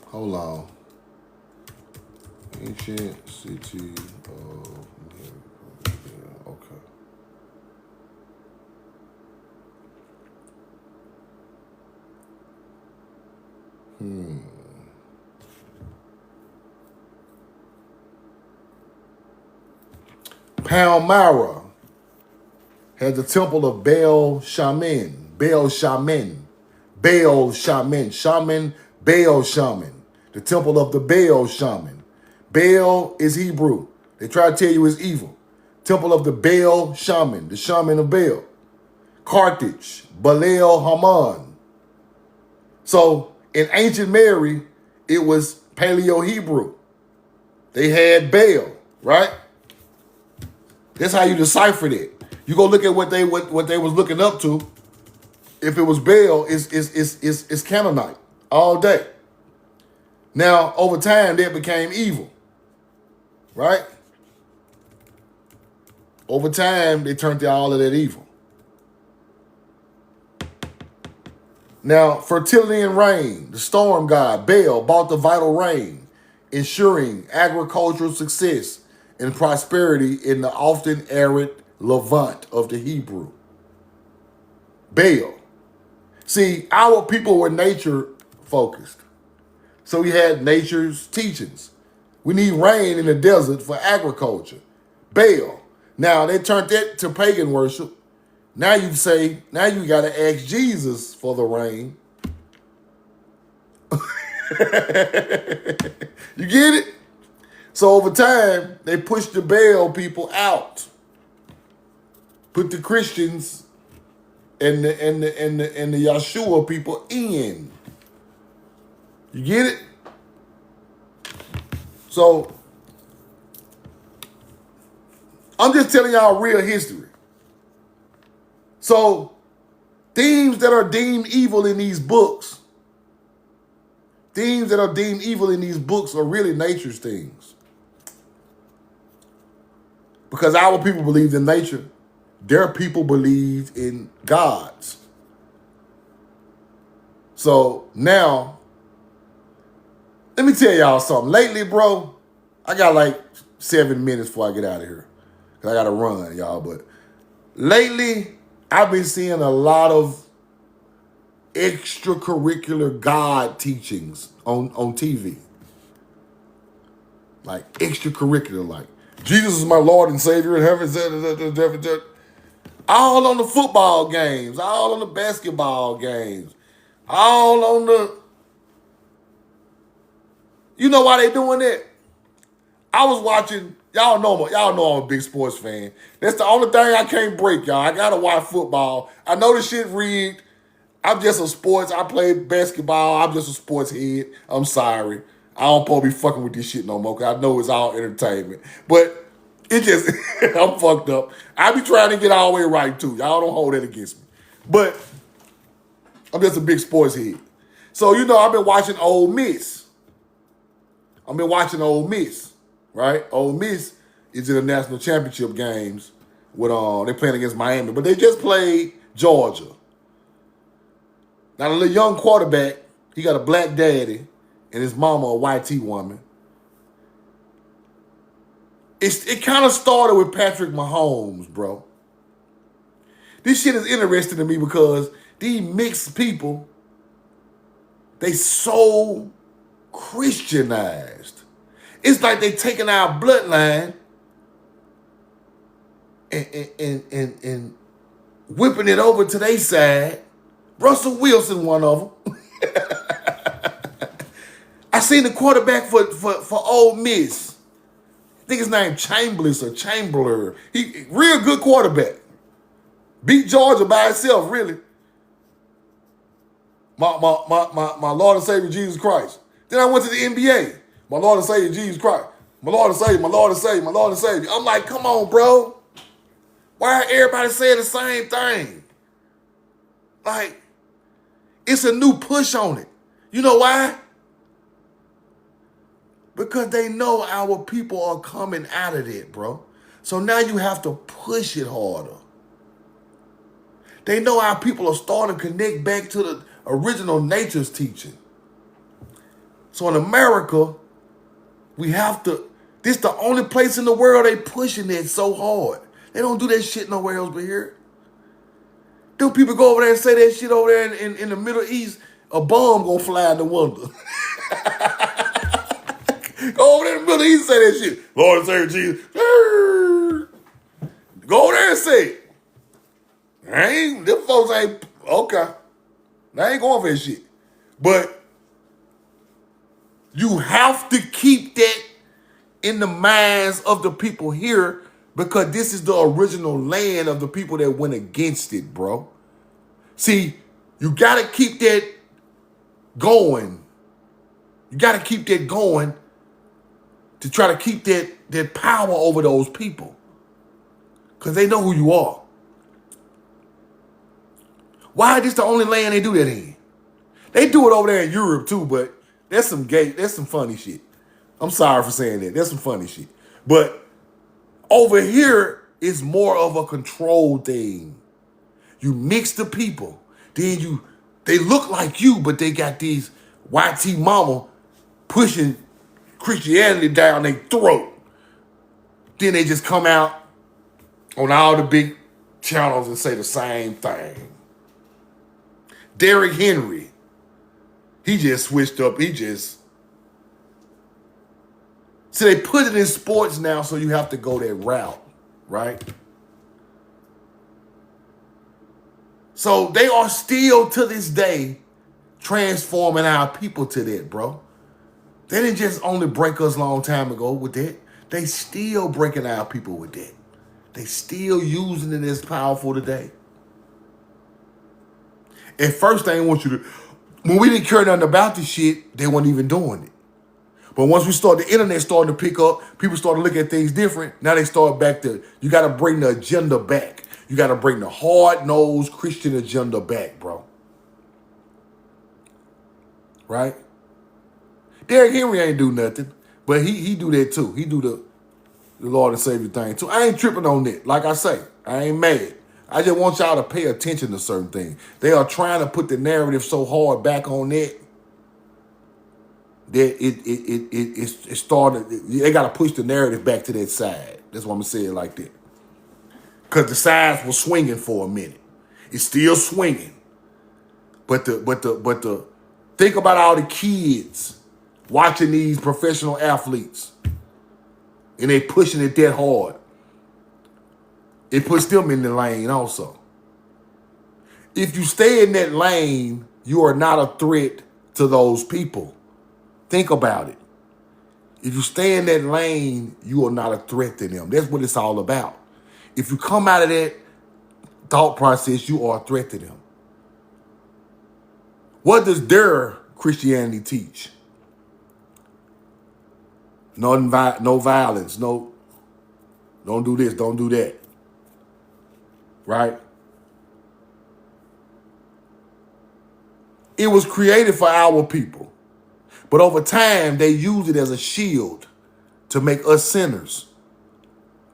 Hold on. Ancient city of Mary. Yeah, okay. Palmyra had the temple of Baal Shaman. The temple of the Baal Shaman. Baal is Hebrew. They try to tell you it's evil. Temple of the Baal Shaman, the shaman of Baal. Carthage, Baalal Haman. So in ancient Mary, it was Paleo-Hebrew. They had Baal, right? That's how you deciphered it. You go look at what they was looking up to. If it was Baal, it's Canaanite all day. Now, over time, that became evil, right? Over time, they turned to all of that evil. Now, fertility and rain, the storm god, Baal, brought the vital rain, ensuring agricultural success and prosperity in the often arid Levant of the Hebrew. Baal. See, our people were nature focused. So we had nature's teachings. We need rain in the desert for agriculture. Baal. Now, they turned that to pagan worship. Now you got to ask Jesus for the rain. You get it? So over time, they pushed the Baal people out. Put the Christians and the Yeshua people in. You get it? So I'm just telling y'all real history. So themes that are deemed evil in these books, are really nature's things. Because our people believed in nature. Their people believed in gods. So now, let me tell y'all something. Lately, bro, I got like 7 minutes before I get out of here. Because I got to run, y'all. But lately, I've been seeing a lot of extracurricular God teachings on TV. Like extracurricular, like Jesus is my Lord and Savior in heaven. All on the football games, all on the basketball games, all on the... You know why they doing that? I was watching, y'all know I'm a big sports fan. That's the only thing I can't break, y'all. I gotta watch football. I know this shit rigged. I'm just a sports. I play basketball. I'm just a sports head. I'm sorry. I don't supposed to be fucking with this shit no more because I know it's all entertainment. But it just, I'm fucked up. I be trying to get all the way right too. Y'all don't hold that against me. But I'm just a big sports head. So, I've been watching Ole Miss. Right? Ole Miss is in the national championship games with they playing against Miami. But they just played Georgia. Now, the little young quarterback, he got a black daddy and his mama a white woman. It kind of started with Patrick Mahomes, bro. This shit is interesting to me because these mixed people, they so Christianized. It's like they taking our bloodline and whipping it over to their side. Russell Wilson, one of them. I seen the quarterback for Ole Miss. I think his name Chambliss or Chamberlain. He real good quarterback. Beat Georgia by itself, really. My Lord and Savior Jesus Christ. Then I went to the NBA. My Lord and Savior Jesus Christ. My Lord and Savior, my Lord and Savior, my Lord and Savior. I'm like, come on, bro. Why everybody saying the same thing? Like, it's a new push on it. You know why? Because they know our people are coming out of it, bro. So now you have to push it harder. They know our people are starting to connect back to the original nature's teaching. So in America, we have to, this the only place in the world they pushing it so hard. They don't do that shit nowhere else but here. Them people go over there and say that shit over there in the Middle East, a bomb gonna fly in the window. Go over there in the Middle East and say that shit. Lord and Savior Jesus. Go over there and say it. Them folks ain't, okay. They ain't going for that shit. But you have to keep that in the minds of the people here because this is the original land of the people that went against it, bro. See, you got to keep that going. You got to keep that going to try to keep that power over those people because they know who you are. Why is this the only land they do that in? They do it over there in Europe too, but that's some funny shit. I'm sorry for saying that. That's some funny shit. But over here, it's more of a control thing. You mix the people. Then they look like you, but they got these YT mama pushing Christianity down their throat. Then they just come out on all the big channels and say the same thing. Derrick Henry, he just switched up. So they put it in sports now, so you have to go that route, right? So they are still, to this day, transforming our people to that, bro. They didn't just only break us a long time ago with that. They still breaking our people with that. They still using it as powerful today. At first, they didn't want you to, when we didn't care nothing about this shit, they weren't even doing it. But once the internet started to pick up, people started to look at things different. Now they start back to, you got to bring the agenda back. You got to bring the hard-nosed Christian agenda back, bro. Right? Derrick Henry ain't do nothing, but he do that too. He do the Lord and Savior thing too. I ain't tripping on it. Like I say, I ain't mad. I just want y'all to pay attention to certain things. They are trying to put the narrative so hard back on that it started. They got to push the narrative back to that side. That's why I'm gonna say it like that. Because the sides was swinging for a minute. It's still swinging. But the think about all the kids watching these professional athletes and they pushing it that hard. It puts them in the lane also. If you stay in that lane, you are not a threat to those people. Think about it. If you stay in that lane, you are not a threat to them. That's what it's all about. If you come out of that thought process, you are a threat to them. What does their Christianity teach? No violence, no, don't do this, don't do that. Right? It was created for our people. But over time, they use it as a shield to make us sinners.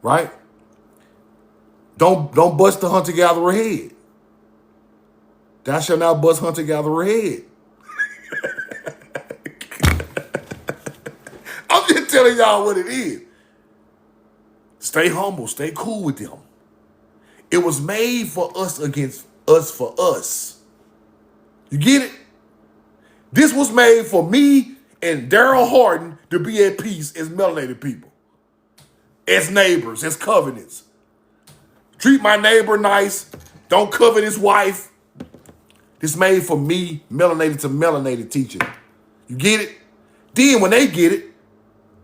Right? Don't bust the hunter-gatherer head. Thou shalt not bust hunter-gatherer head. I'm just telling y'all what it is. Stay humble. Stay cool with them. It was made for us against us for us. You get it? This was made for me and Daryl Harden to be at peace as melanated people. As neighbors, as covenants. Treat my neighbor nice. Don't covet his wife. This made for me, melanated to melanated teaching. You get it? Then when they get it,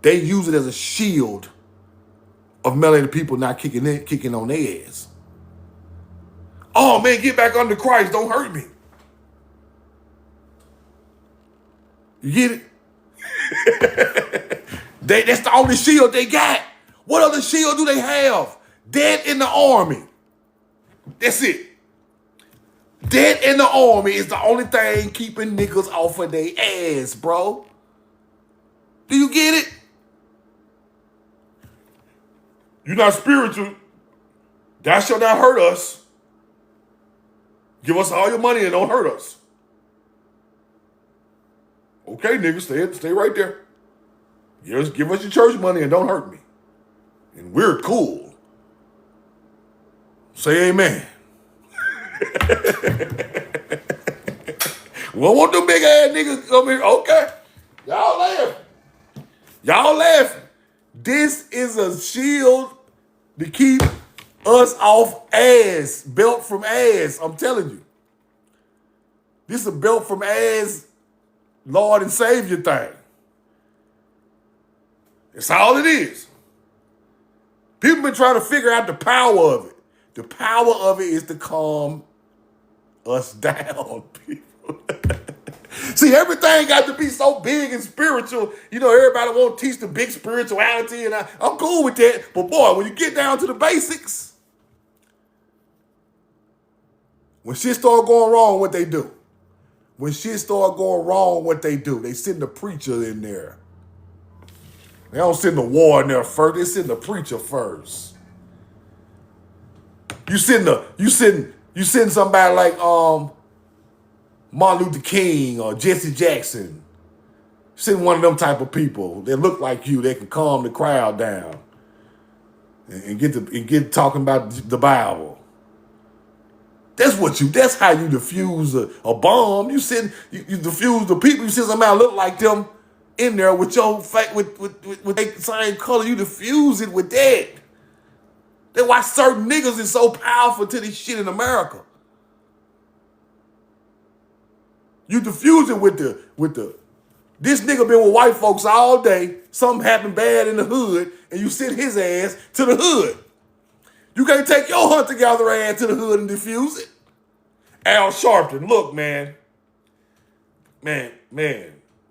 they use it as a shield of melanated people not kicking on their ass. Oh man, get back under Christ. Don't hurt me. You get it? That's the only shield they got. What other shield do they have? Dead in the army. That's it. Dead in the army is the only thing keeping niggas off of their ass, bro. Do you get it? You're not spiritual. That shall not hurt us. Give us all your money and don't hurt us. Okay, niggas, stay right there. Just give us your church money and don't hurt me. And we're cool. Say amen. We don't want them big ass niggas come here. Okay. Y'all laughing. Y'all laughing. This is a shield to keep us off ass. Belt from ass. I'm telling you. This is a belt from ass Lord and Savior thing. That's all it is. People been trying to figure out the power of it. The power of it is to calm us down, people. See, everything got to be so big and spiritual. You know, everybody want to teach the big spirituality, and I'm cool with that. But boy, when you get down to the basics, when shit start going wrong, what they do? When shit start going wrong, what they do? They send the preacher in there. They don't send the war in there first. They send the preacher first. You send somebody like Martin Luther King or Jesse Jackson. Send one of them type of people that look like you. They can calm the crowd down and get talking about the Bible. That's how you defuse a bomb. You defuse the people. You send somebody look like them in there with your with the same color. You diffuse it with that. That's why certain niggas is so powerful to this shit in America. You diffuse it with the this nigga been with white folks all day. Something happened bad in the hood, and you send his ass to the hood. You can't take your hunter-gatherer ass to the hood and diffuse it. Al Sharpton, look, man.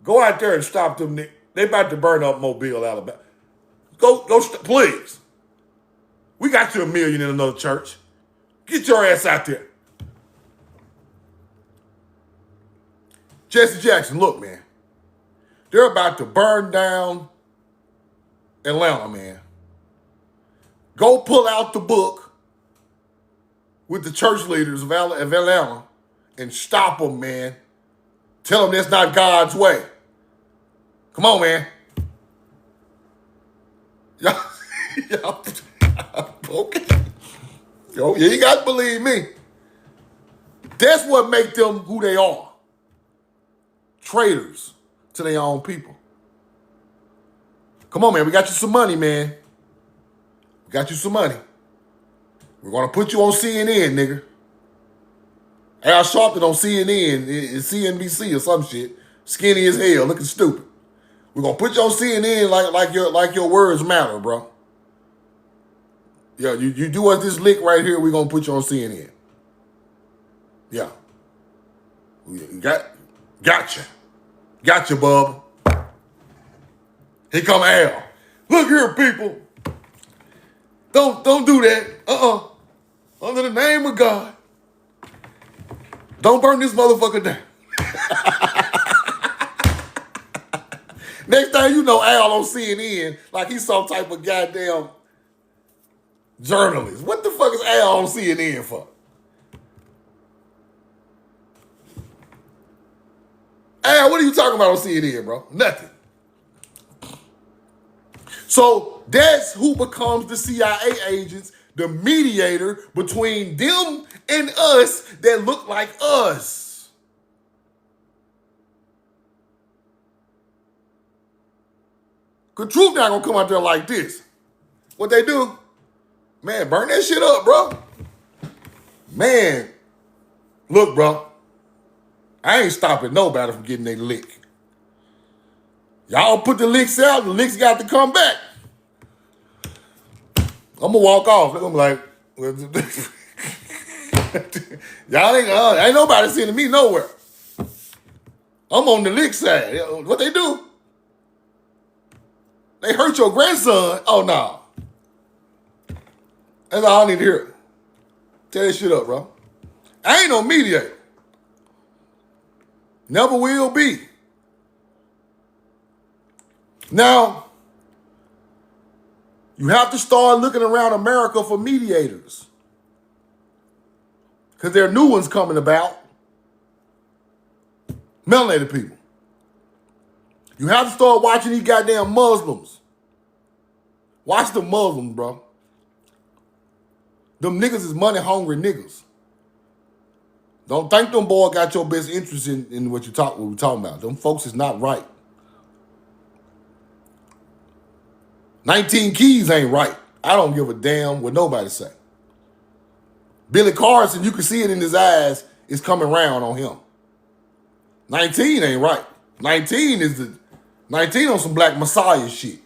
Go out there and stop them niggas. They about to burn up Mobile, Alabama. Please. We got you $1 million in another church. Get your ass out there. Jesse Jackson, look, man. They're about to burn down Atlanta, man. Go pull out the book with the church leaders of Atlanta and stop them, man. Tell them that's not God's way. Come on, man. Y'all, okay. Yo, you ain't got to believe me. That's what make them who they are. Traitors to their own people. Come on, man. We got you some money, man. We got you some money. We're going to put you on CNN, nigga. Al Sharpton on CNN, CNBC or some shit. Skinny as hell, looking stupid. We're going to put you on CNN like your words matter, bro. Yeah, you do us this lick right here, we're going to put you on CNN. Yeah. Gotcha. Gotcha, bub. Here come Al. Look here, people. Don't do that. Under the name of God. Don't burn this motherfucker down. Next thing you know, Al on CNN, like he's some type of goddamn journalist. What the fuck is Al on CNN for? Al, what are you talking about on CNN, bro? Nothing. So that's who becomes the CIA agents, the mediator between them and us that look like us. Cause truth not gonna come out there like this. What they do? Man, burn that shit up, bro. Man, look, bro. I ain't stopping nobody from getting their lick. Y'all put the licks out, the licks got to come back. I'm gonna walk off. I'm like, y'all ain't nobody sending me nowhere. I'm on the lick side. What they do? They hurt your grandson. Oh no. That's all I need to hear. Tell that shit up, bro. I ain't no mediator. Never will be. Now, you have to start looking around America for mediators. Because there are new ones coming about. Melanated people. You have to start watching these goddamn Muslims. Watch the Muslims, bro. Them niggas is money hungry niggas. Don't think them boys got your best interest in what we're talking about. Them folks is not right. 19 Keys ain't right. I don't give a damn what nobody say. Billy Carson, you can see it in his eyes, is coming round on him. 19 ain't right. 19 on some Black Messiah shit.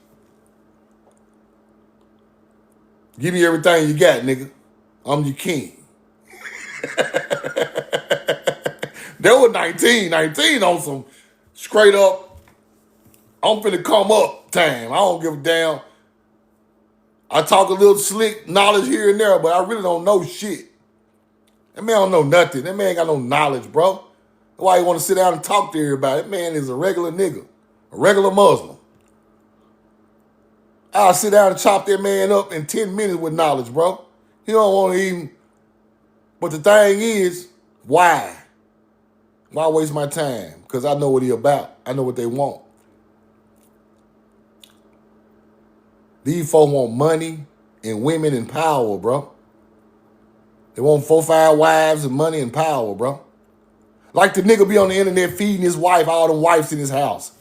Give me everything you got, nigga. I'm your king. There was 19 on some straight up, I'm finna come up time. I don't give a damn. I talk a little slick knowledge here and there, but I really don't know shit. That man don't know nothing. That man ain't got no knowledge, bro. That's why he want to sit down and talk to everybody. That man is a regular nigga, a regular Muslim. I'll sit down and chop that man up in 10 minutes with knowledge, bro. He don't want to even. But the thing is, why? Why waste my time? Because I know what he about. I know what they want. These folks want money and women and power, bro. They want 4, 5 wives and money and power, bro. Like the nigga be on the internet feeding his wife, all the wives in his house.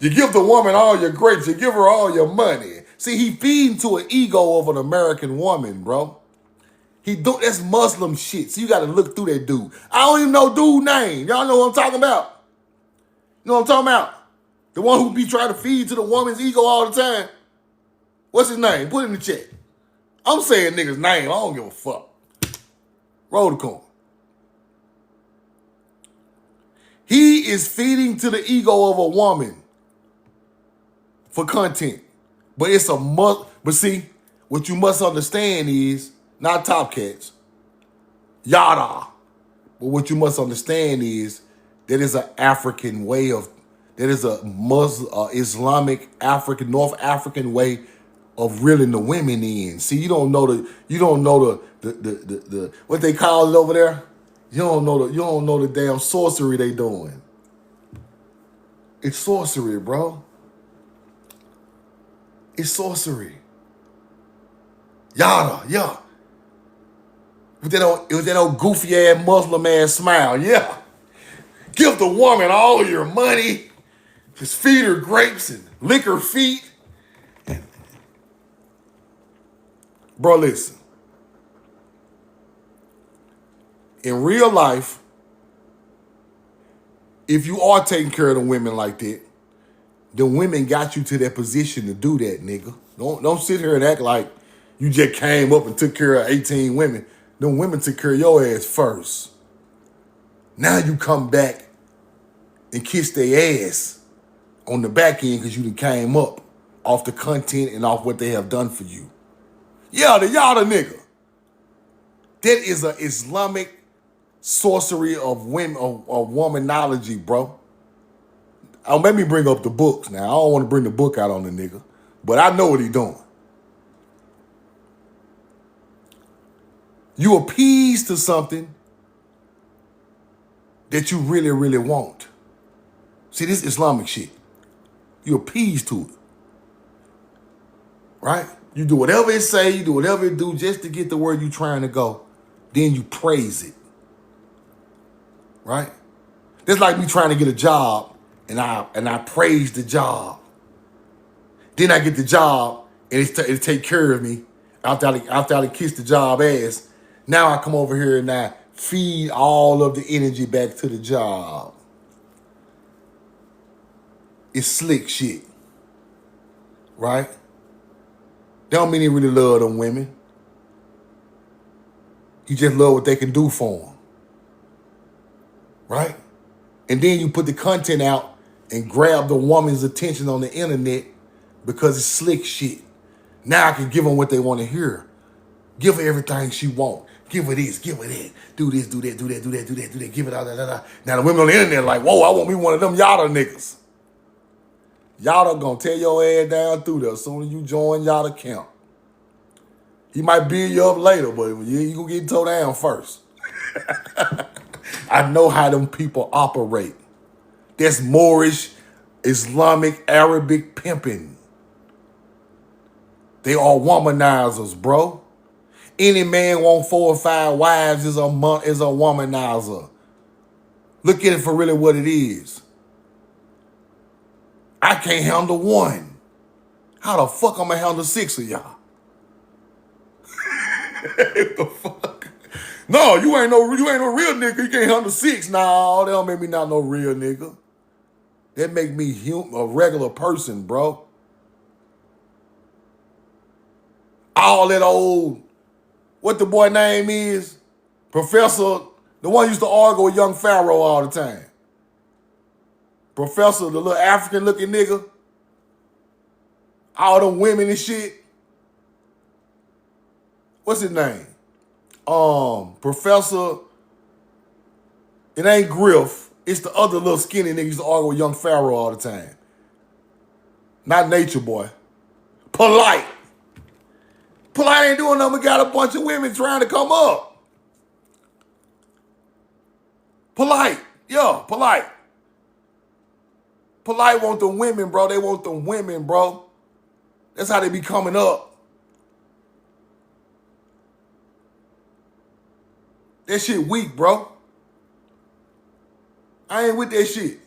You give the woman all your grapes, you give her all your money. See, he feeding to an ego of an American woman, bro. That's Muslim shit. So you got to look through that dude. I don't even know dude's name. Y'all know what I'm talking about? You know what I'm talking about? The one who be trying to feed to the woman's ego all the time. What's his name? Put it in the chat. I'm saying nigga's name. I don't give a fuck. Roll the coin. He is feeding to the ego of a woman for content. But it's a must. But see, what you must understand is, not Top Cats, yada. But what you must understand is that is an African way of, that is a Muslim, Islamic, African, North African way of reeling the women in. See, you don't know the what they call it over there. You don't know the damn sorcery they doing. It's sorcery, bro. It's sorcery. Yada, yeah. With that old goofy ass Muslim ass smile, yeah. Give the woman all your money. Just feed her grapes and lick her feet. Bro, listen. In real life, if you are taking care of the women like that, the women got you to that position to do that, nigga. Don't sit here and act like you just came up and took care of 18 women. Them women took care of your ass first. Now you come back and kiss their ass on the back end because you done came up off the content and off what they have done for you. Yada, yada, nigga. That is an Islamic sorcery of women, of womanology, bro. Let me bring up the books now. I don't want to bring the book out on the nigga, but I know what he doing. You appease to something that you really, really want. See, this Islamic shit. You appease to it. Right? You do whatever it say, you do whatever it do just to get to where you trying to go. Then you praise it. Right? That's like me trying to get a job and I praise the job. Then I get the job and it take care of me after I kiss the job ass. Now I come over here and I feed all of the energy back to the job. is slick shit, right? That don't mean he really love them women. He just love what they can do for him, right? And then you put the content out and grab the woman's attention on the internet because it's slick shit. Now I can give them what they want to hear. Give her everything she want. Give her this, give her that. Do this, do that, do that, do that, do that, do that. Give it all that. Now the women on the internet are like, whoa, I want me one of them Yada niggas. Yada gonna tear your ass down through there as soon as you join Yada camp. He might build you up later, but you gonna get towed down first. I know how them people operate. That's Moorish, Islamic, Arabic pimping. They are womanizers, bro. Any man want 4 or 5 wives is a womanizer. Look at it for really what it is. I can't handle one. How the fuck I'm gonna handle 6 of y'all? What the fuck? No, you ain't no real nigga. You can't handle 6. No, that don't make me not no real nigga. That make me a regular person, bro. All that old, what the boy name is? Professor, the one used to argue with young Pharaoh all the time. Professor, the little African looking nigga. All them women and shit. What's his name? Professor, it ain't Griff. It's the other little skinny nigga used to argue with young Pharaoh all the time. Not Nature Boy. Polite. Polite ain't doing nothing but got a bunch of women trying to come up. Polite. Yeah, Polite. Polite want the women, bro. They want the women, bro. That's how they be coming up. That shit weak, bro. I ain't with that shit.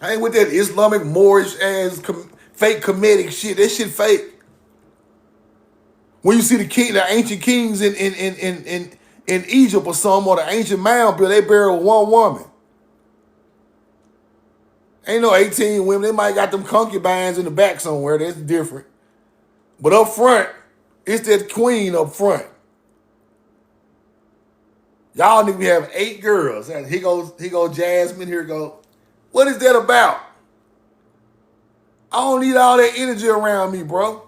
I ain't with that Islamic Moorish ass fake comedic shit. That shit fake. When you see the ancient kings in Egypt or something, or the ancient mound build, they buried one woman. Ain't no 18 women. They might got them concubines in the back somewhere. That's different. But up front, it's that queen up front. Y'all niggas be having 8 girls. And here goes Jasmine. Here go. What is that about? I don't need all that energy around me, bro.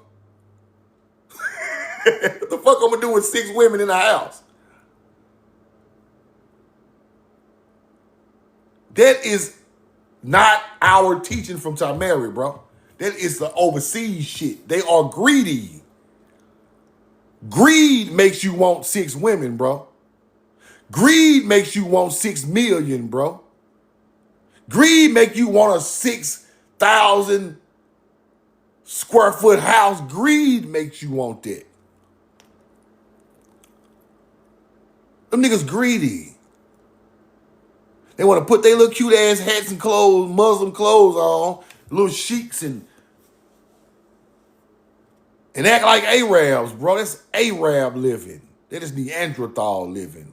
What the fuck I'm gonna do with 6 women in the house? That is not our teaching from Tamari, bro. That is the overseas shit. They are greedy. Greed makes you want 6 women, bro. Greed makes you want 6 million, bro. Greed make you want a 6,000 square foot house. Greed makes you want that. Them niggas greedy. They want to put their little cute ass hats and clothes, Muslim clothes on, little sheiks and act like Arabs, bro. That's Arab living. That is Neanderthal living.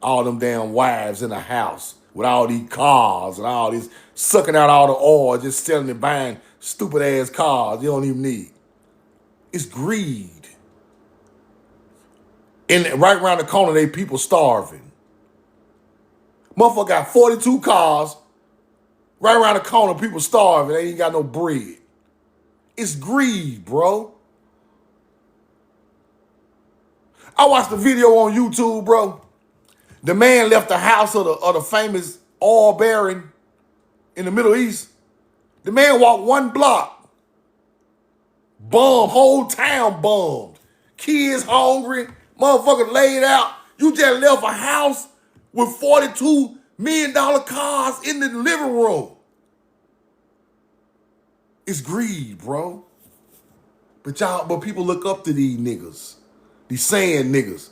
All them damn wives in the house with all these cars and all this sucking out all the oil, just selling and buying stupid ass cars you don't even need. It's greed. And right around the corner, they people starving. Motherfucker got 42 cars. Right around the corner, people starving. They ain't got no bread. It's greed, bro. I watched the video on YouTube, bro. The man left the house of the famous oil baron in the Middle East. The man walked 1 block. Bummed. Whole town bummed. Kids hungry. Motherfucker laid out. You just left a house with $42 million cars in the living room. It's greed, bro. But people look up to these niggas. These saying niggas.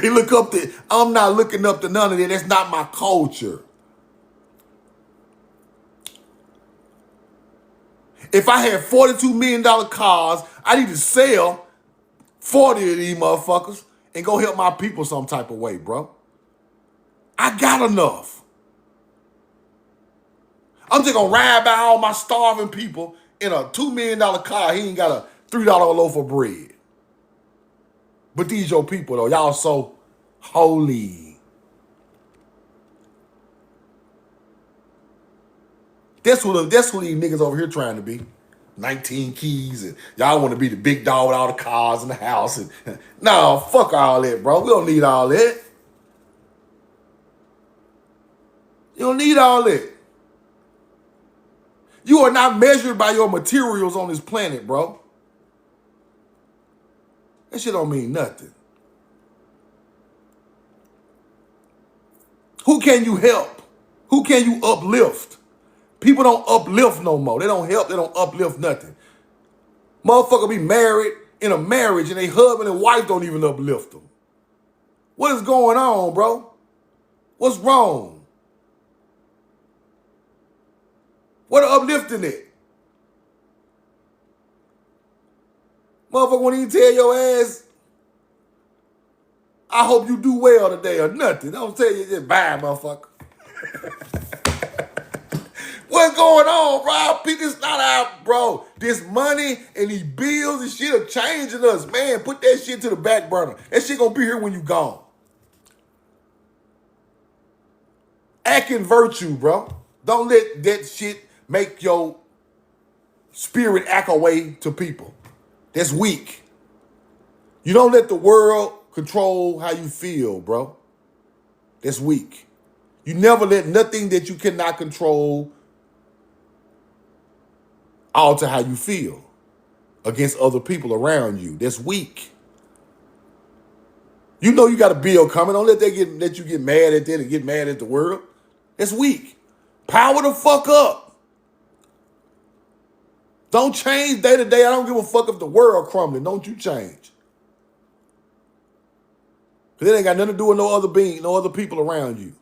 They look up to, I'm not looking up to none of that. That's not my culture. If I had $42 million cars, I need to sell 40 of these motherfuckers and go help my people some type of way, bro. I got enough. I'm just gonna ride by all my starving people in a $2 million car. He ain't got a $3 loaf of bread. But these your people though. Y'all so holy. That's what these niggas over here trying to be. 19 keys and y'all want to be the big dog with all the cars in the house. And no, fuck all that, bro. We don't need all that. You don't need all that. You are not measured by your materials on this planet, bro. That shit don't mean nothing. Who can you help? Who can you uplift? People don't uplift no more. They don't help. They don't uplift nothing. Motherfucker be married in a marriage and they husband and wife don't even uplift them. What is going on, bro? What's wrong? What uplifting it? Motherfucker won't even tell your ass, I hope you do well today or nothing. Don't tell you just bye, motherfucker. What's going on, bro? This not out, bro. This money and these bills and shit are changing us, man. Put that shit to the back burner. That shit gonna be here when you gone. Act in virtue, bro. Don't let that shit make your spirit act away to people. That's weak. You don't let the world control how you feel, bro. That's weak. You never let nothing that you cannot control alter how you feel against other people around you. That's weak. You know you got a bill coming. Don't let you get mad at that and get mad at the world. That's weak. Power the fuck up. Don't change day to day. I don't give a fuck if the world crumbling. Don't you change. Because it ain't got nothing to do with no other being, no other people around you.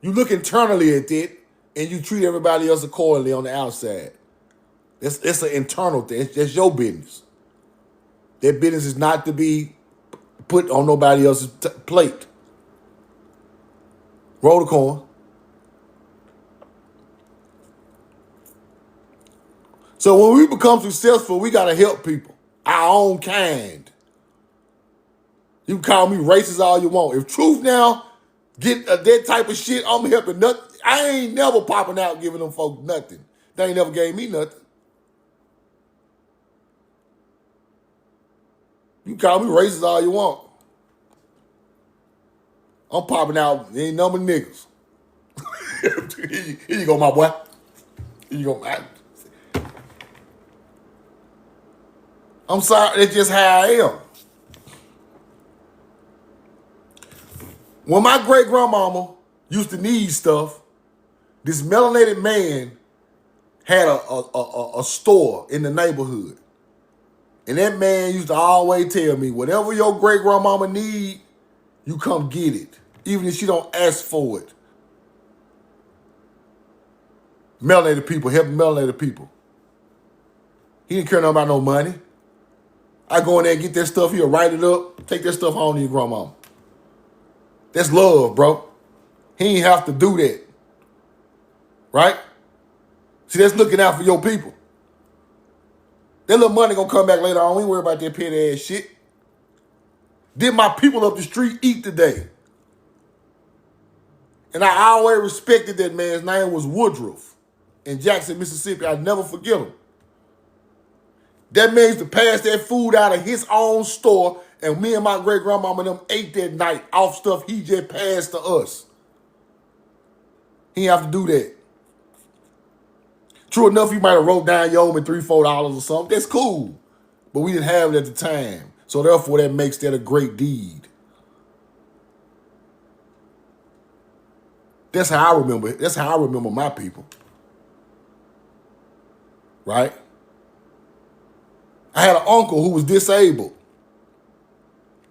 You look internally at it and you treat everybody else accordingly on the outside. It's an internal thing. That's your business. That business is not to be put on nobody else's plate. Roll the coin. So when we become successful, we got to help people. Our own kind. You can call me racist all you want. If Truth now get that type of shit, I'm helping nothing. I ain't never popping out giving them folks nothing. They ain't never gave me nothing. You call me racist all you want. I'm popping out any number of niggas. Here you go, my boy. Here you go. I'm sorry, that's just how I am. When my great grandmama used to need stuff, this melanated man had a store in the neighborhood. And that man used to always tell me, whatever your great grandmama need, you come get it. Even if she don't ask for it. Melanated people, helping melanated people. He didn't care nothing about no money. I go in there and get that stuff, he'll write it up, take that stuff home to your grandmama. That's love, bro. He ain't have to do that. Right? See, that's looking out for your people. That little money gonna come back later on. We ain't worry about that petty ass shit. Did my people up the street eat today? And I always respected that man's name was Woodruff in Jackson, Mississippi. I'll never forget him. That man used to pass that food out of his own store, and me and my great grandmama and them ate that night off stuff he just passed to us. He didn't have to do that. True enough, he might have wrote down, you owe me $3, $4 or something. That's cool. But we didn't have it at the time. So therefore, that makes that a great deed. That's how I remember it. That's how I remember my people. Right? I had an uncle who was disabled.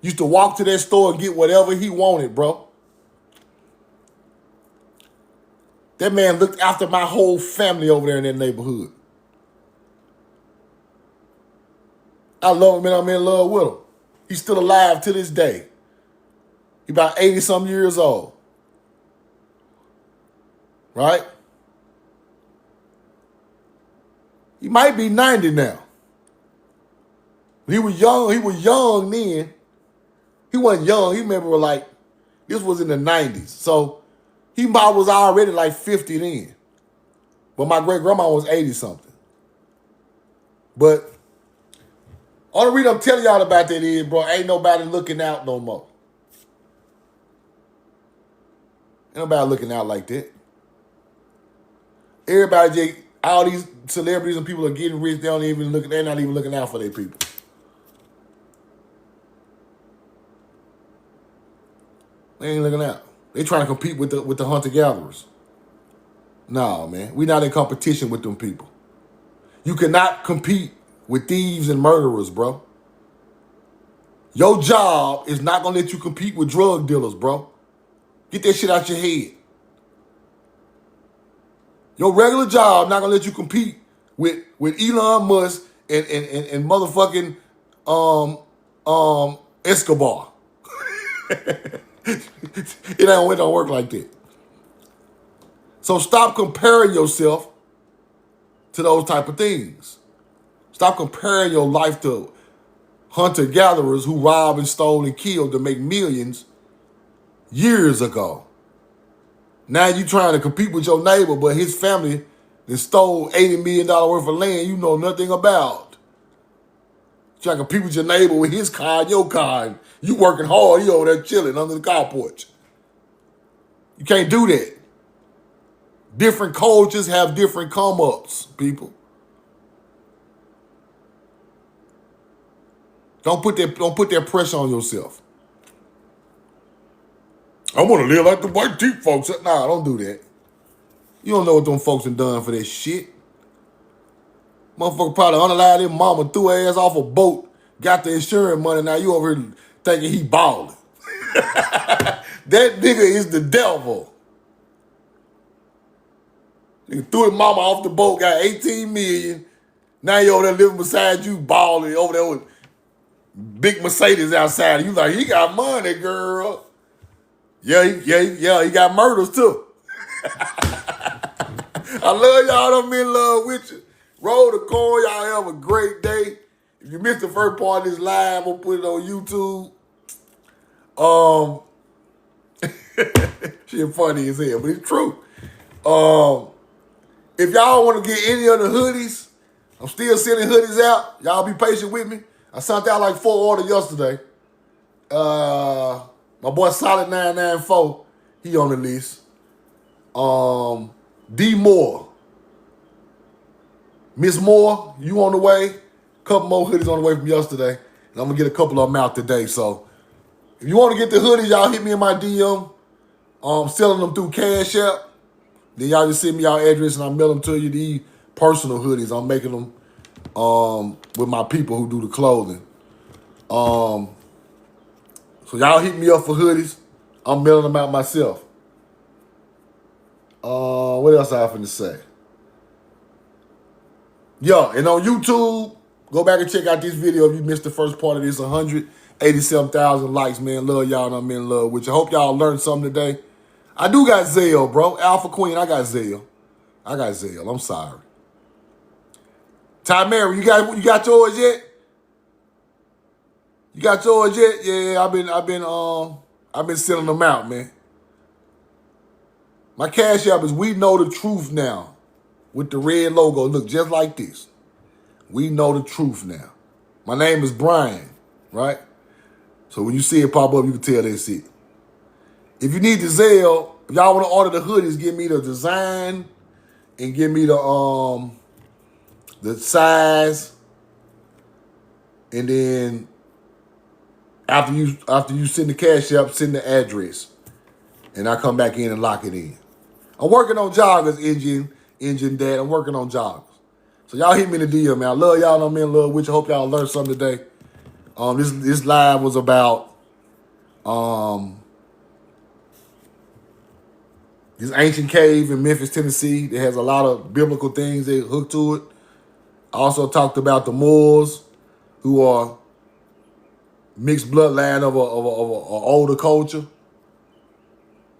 Used to walk to that store and get whatever he wanted, bro. That man looked after my whole family over there in that neighborhood. I love him and I'm in love with him. He's still alive to this day. He about 80-some years old. right? He might be 90 now. He was young then. He wasn't young. He remember like, this was in the 90s. So he was already like 50 then. But my great grandma was 80 something. But all the reason I'm telling y'all about that is, bro, ain't nobody looking out no more. Ain't nobody looking out like that. Everybody, all these celebrities and people are getting rich. They're not even looking out for their people. They ain't looking out. They trying to compete with the hunter-gatherers. Nah, man. We not in competition with them people. You cannot compete with thieves and murderers, bro. Your job is not going to let you compete with drug dealers, bro. Get that shit out your head. Your regular job not going to let you compete with Elon Musk and motherfucking Escobar. It don't work like that. So stop comparing yourself to those type of things. Stop comparing your life to hunter-gatherers who robbed and stole and killed to make millions years ago. Now you trying to compete with your neighbor, but his family that stole $80 million worth of land you know nothing about. You trying to compete with your neighbor with his car and your car. And you working hard, you over there chilling under the carport. You can't do that. Different cultures have different come-ups, people. Don't put that pressure on yourself. I want to live like the white teeth folks. Nah, don't do that. You don't know what them folks have done for this shit. Motherfucker probably unalive their mama, threw her ass off a boat, got the insurance money. Now you over here thinking he balling. That nigga is the devil. He threw his mama off the boat, got 18 million. Now you over there living beside you, balling over there with big Mercedes outside. You like, he got money, girl. Yeah, he got murders too. I love y'all. I'm in love with you. Roll the coin. Y'all have a great day. If you missed the first part of this live, I'll put it on YouTube. Shit funny as hell, but it's true. If y'all want to get any of the hoodies, I'm still sending hoodies out. Y'all be patient with me. I sent out like 4 orders yesterday. My boy Solid 994, he on the list. D Moore. Miss Moore, you on the way. Couple more hoodies on the way from yesterday. And I'm going to get a couple of them out today. So if you want to get the hoodies, y'all hit me in my DM. Selling them through Cash App. Then y'all just send me y'all address and I'll mail them to you. These personal hoodies, I'm making them with my people who do the clothing. So y'all hit me up for hoodies. I'm mailing them out myself. What else I have to say? Yo, and on YouTube, go back and check out this video if you missed the first part of this. 187,000 likes, man. Love y'all and I'm in love with you. Hope y'all learned something today. I do got Zelle, bro. Alpha Queen, I got Zelle. I'm sorry. Ty Mary, you got yours yet? You got yours yet? Yeah, I've been sending them out, man. My Cash App is We Know the Truth Now. With the red logo, look just like this. We know the truth now. My name is Brian, right? So when you see it pop up, you can tell that's it. If you need the Zelle, if y'all want to order the hoodies, give me the design and give me the size. And then after you send the Cash App, send the address. And I come back in and lock it in. I'm working on joggers, Engine Dad. I'm working on joggers. So y'all hit me in the DM, man. I love y'all and I'm in love with you. Hope y'all learned something today. This live was about this ancient cave in Memphis, Tennessee that has a lot of biblical things that hook to it. I also talked about the Moors, who are mixed bloodline of a older culture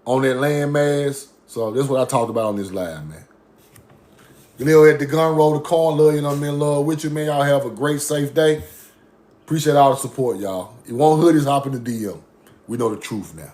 on that landmass. So that's what I talked about on this live, man. Lil at the gun roll the corn, love you know, I'm in love with you, man. Y'all have a great, safe day. Appreciate all the support, y'all. If you want hoodies, hop in the DM. We know the truth now.